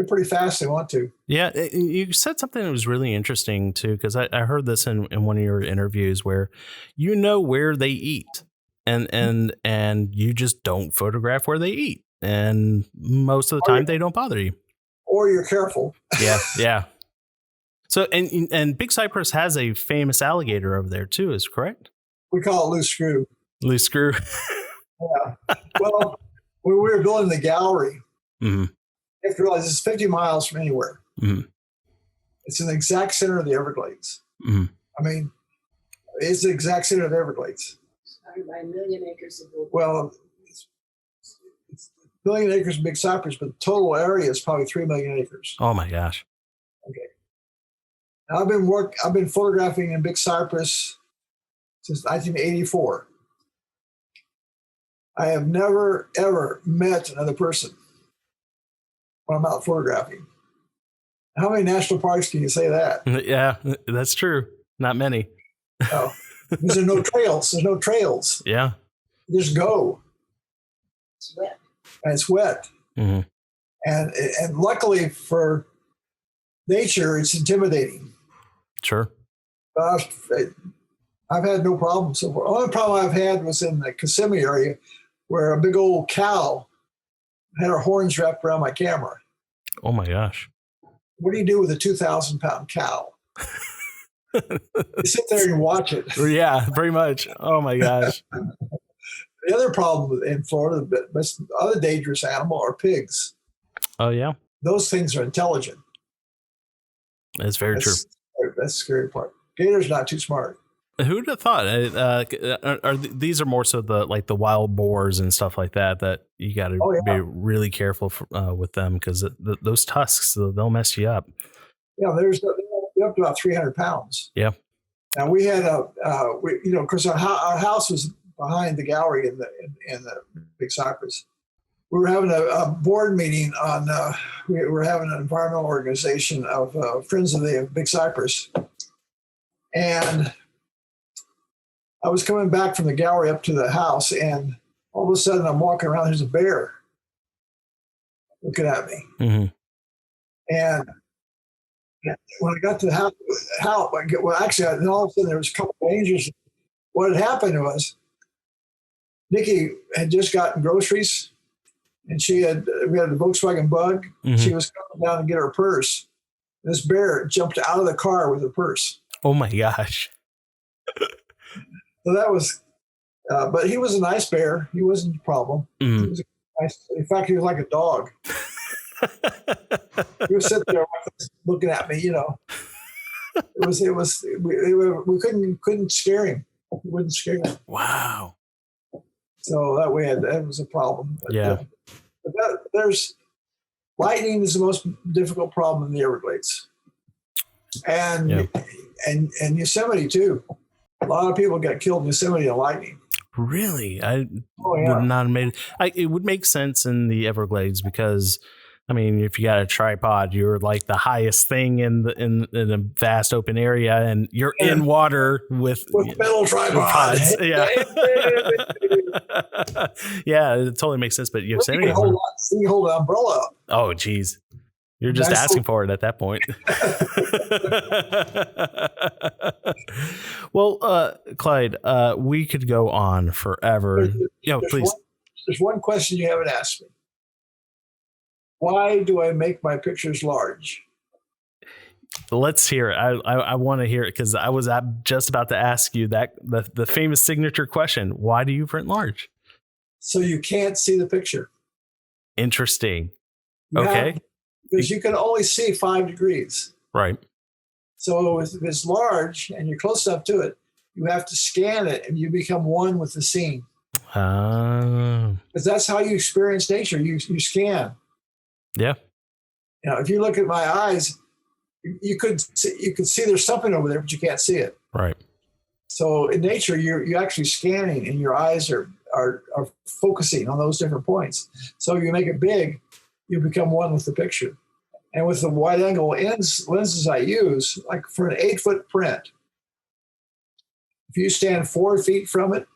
B: pretty fast. They want to.
A: Yeah. You said something that was really interesting, too, because I heard this in one of your interviews where where they eat and you just don't photograph where they eat. And most of the time they don't bother you.
B: or you're careful.
A: Yeah, yeah. So, and Big Cypress has a famous alligator over there too, is correct?
B: We call it loose screw.
A: Loose screw.
B: Yeah. Well, when we were building the gallery,
A: Mm-hmm.
B: you have to realize it's 50 miles from anywhere.
A: Mm-hmm.
B: It's in the exact center of the Everglades.
A: Mm-hmm.
B: I mean, it's the exact center of the Everglades.
C: By a million acres of wood.
B: Well, it's a million acres in Big Cypress, but the total area is probably 3 million acres.
A: Oh my gosh.
B: Okay. Now I've been photographing in Big Cypress since 1984. I have never ever met another person when I'm out photographing. How many national parks can you say that?
A: Yeah, that's true. Not many.
B: No. Because there's no trails. There's no trails.
A: Yeah.
B: You just go.
C: It's wet.
B: And it's wet.
A: Mm-hmm.
B: And luckily for nature, it's intimidating.
A: Sure.
B: But I've had no problem so far. The only problem I've had was in the Kissimmee area where a big old cow had her horns wrapped around my camera.
A: Oh my gosh.
B: What do you do with a 2,000-pound cow? You sit there and watch it.
A: Yeah, pretty much. Oh my gosh.
B: The other problem in Florida, the other dangerous animal are pigs.
A: Oh yeah.
B: Those things are intelligent.
A: That's very true.
B: That's the scary part. Gators not too smart.
A: Who'd have thought? These are more so the wild boars and stuff like that you got to be really careful with them because those tusks they'll mess you up.
B: Yeah, they're up to about 300 pounds.
A: Yeah.
B: Now we had because our house was behind the gallery in the Big Cypress. We were having a board meeting on. We were having an environmental organization of Friends of the Big Cypress, and I was coming back from the gallery up to the house, and all of a sudden I'm walking around. There's a bear looking at me,
A: mm-hmm.
B: and when I got to the house, then all of a sudden there was a couple of rangers. What had happened was Nikki had just gotten groceries, and we had a Volkswagen Bug.
A: Mm-hmm.
B: She was coming down to get her purse. This bear jumped out of the car with her purse.
A: Oh my gosh.
B: So that was, but he was a nice bear. He wasn't a problem.
A: Mm.
B: He was in fact, he was like a dog. He was sitting there looking at me, we couldn't scare him. We wouldn't scare him.
A: Wow.
B: So that was a problem. But,
A: yeah.
B: There's lightning is the most difficult problem in the Everglades, and Yosemite too. A lot of people got killed in Yosemite on lightning.
A: Really? Would not have made it. It would make sense in the Everglades because, I mean, if you got a tripod, you're like the highest thing in a vast open area, and you're in water with
B: metal tripods.
A: Yeah, yeah, it totally makes sense. But Yosemite,
B: you can hold an umbrella up.
A: Oh, geez. You're just asking for it at that point. Well, Clyde, we could go on forever. Please.
B: There's one question you haven't asked me. Why do I make my pictures large?
A: Let's hear it. I want to hear it because I was just about to ask you that the famous signature question. Why do you print large? So
B: you can't see the picture.
A: Interesting. Okay.
B: Because you can only see 5 degrees.
A: Right.
B: So if it's large and you're close enough to it, you have to scan it and you become one with the scene. Because that's how you experience nature. You scan.
A: Yeah.
B: If you look at my eyes, you could see there's something over there, but you can't see it.
A: Right.
B: So in nature, you're actually scanning, and your eyes are focusing on those different points. So you make it big, you become one with the picture. And with the wide angle lenses I use, like for an 8-foot print, if you stand 4 feet from it,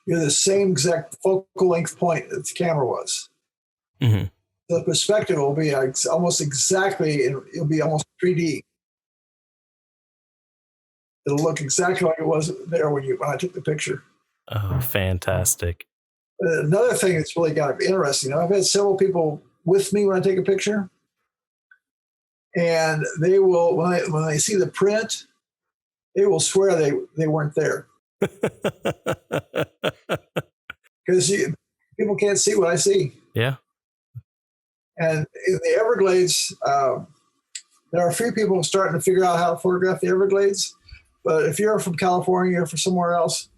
B: you're the same exact focal length point that the camera was.
A: Mm-hmm.
B: The perspective will be almost exactly, it'll be almost 3D. It'll look exactly like it was there when I took the picture.
A: Oh, fantastic.
B: Another thing that's really got to be interesting, I've had several people with me when I take a picture. And they will, when they see the print, they will swear they weren't there. Because people can't see what I see.
A: Yeah.
B: And in the Everglades, there are a few people starting to figure out how to photograph the Everglades. But if you're from California or from somewhere else,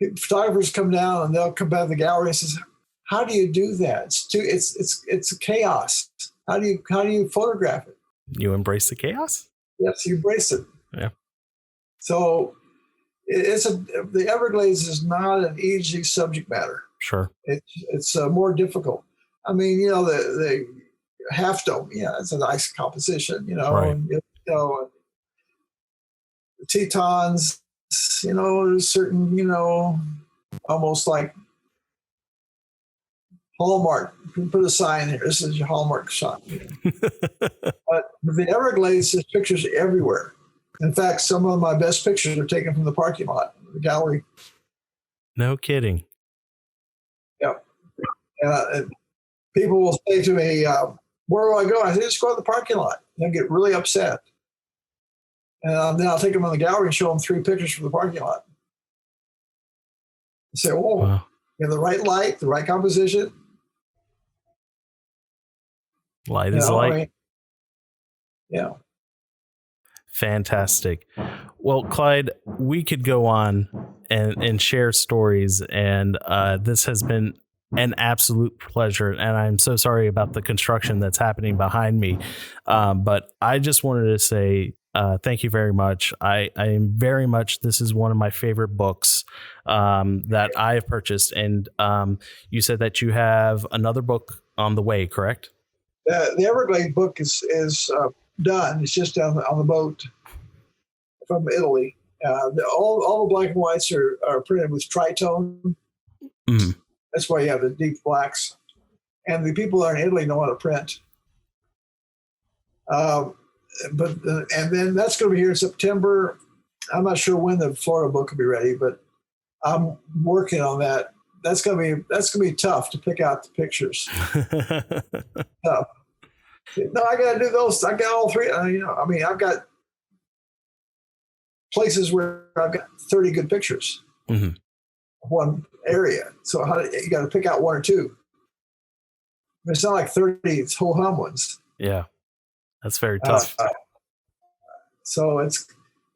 B: photographers come down and they'll come back to the gallery and says, "How do you do that? It's chaos. How do you photograph it?"
A: You embrace the chaos?
B: Yes, you embrace it.
A: Yeah. So
B: the Everglades is not an easy subject matter.
A: Sure.
B: It's more difficult. I mean, the half dome, it's a nice composition,
A: right.
B: And, the Tetons, there's certain, almost like Hallmark. You can put a sign here. This is your Hallmark shot. But the Everglades, there's pictures everywhere. In fact, some of my best pictures are taken from the parking lot, the gallery.
A: No kidding.
B: Yeah. And people will say to me, "Where do I go?" I say, "Just go to the parking lot." They'll get really upset. And then I'll take them on the gallery and show them 3 pictures from the parking lot. I say, "Oh, wow. You have the right light, the right composition."
A: Light is light.
B: I mean, yeah.
A: Fantastic. Well, Clyde, we could go on and share stories, and this has been an absolute pleasure. And I'm so sorry about the construction that's happening behind me. But I just wanted to say thank you very much. I am very much, this is one of my favorite books that I have purchased. And you said that you have another book on the way, correct?
B: The Everglades book is done. It's just on the boat from Italy. All the black and whites are printed with tritone.
A: Mm-hmm.
B: That's why you have the deep blacks. And the people that are in Italy know how to print. And then that's going to be here in September. I'm not sure when the Florida book will be ready, but I'm working on that. That's going to be tough to pick out the pictures. Tough. No, I got to do those. I got all 3. I've got places where I've got 30 good pictures. Mm-hmm. One area. So you got to pick out 1 or 2. It's not like 30. It's whole hum ones.
A: Yeah, that's very tough.
B: So it's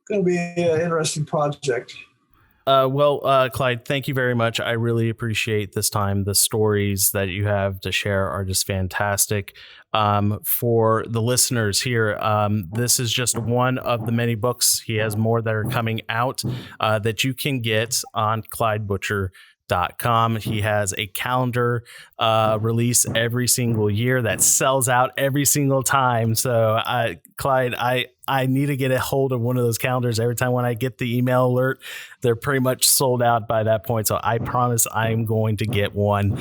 B: going to be an interesting project.
A: Clyde, thank you very much. I really appreciate this time. The stories that you have to share are just fantastic. For the listeners here, this is just one of the many books. He has more that are coming out that you can get on ClydeButcher.com. He has a calendar release every single year that sells out every single time. So Clyde, I need to get a hold of one of those calendars. Every time when I get the email alert, they're pretty much sold out by that point. So I promise I'm going to get one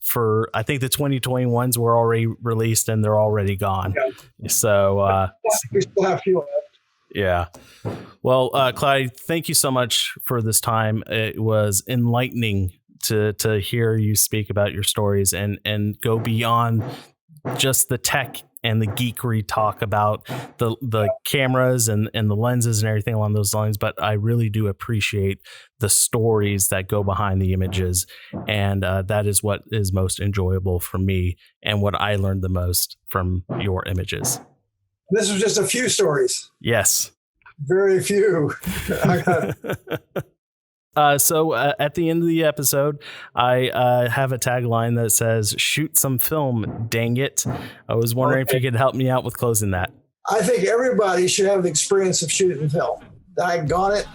A: for, I think the 2021s were already released and they're already gone. Okay. So
B: we still have a few left.
A: Yeah. Well, Clyde, thank you so much for this time. It was enlightening to hear you speak about your stories and go beyond just the tech and the geekery talk about the cameras and the lenses and everything along those lines. But I really do appreciate the stories that go behind the images. And that is what is most enjoyable for me and what I learned the most from your images.
B: This was just a few stories.
A: Yes.
B: Very few.
A: So at the end of the episode, I have a tagline that says, "Shoot some film, dang it." I was wondering if you could help me out with closing that.
B: I think everybody should have the experience of shooting film. I got it.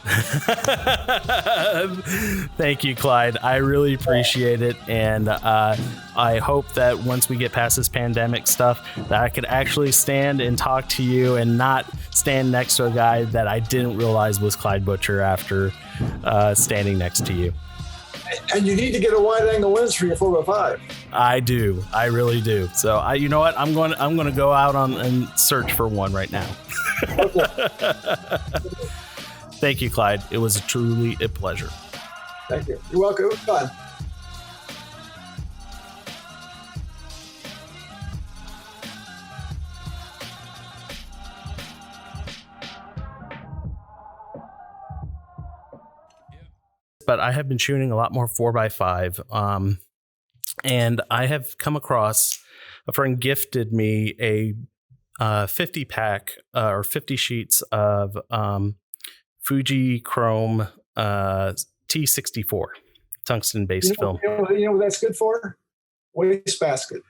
A: Thank you, Clyde. I really appreciate it. And I hope that once we get past this pandemic stuff, that I could actually stand and talk to you and not stand next to a guy that I didn't realize was Clyde Butcher after standing next to you.
B: And you need to get a wide angle lens for your 4x5.
A: I do. I really do. So you know what? I'm going to go out and search for one right now.
B: Okay.
A: Thank you, Clyde. It was truly a pleasure.
B: Thank you. You're welcome. It was fun.
A: but I have been shooting a lot more 4x5. And I have come across, a friend gifted me a 50 pack or 50 sheets of Fuji Chrome T64 tungsten based film.
B: You know what that's good for? Waste basket.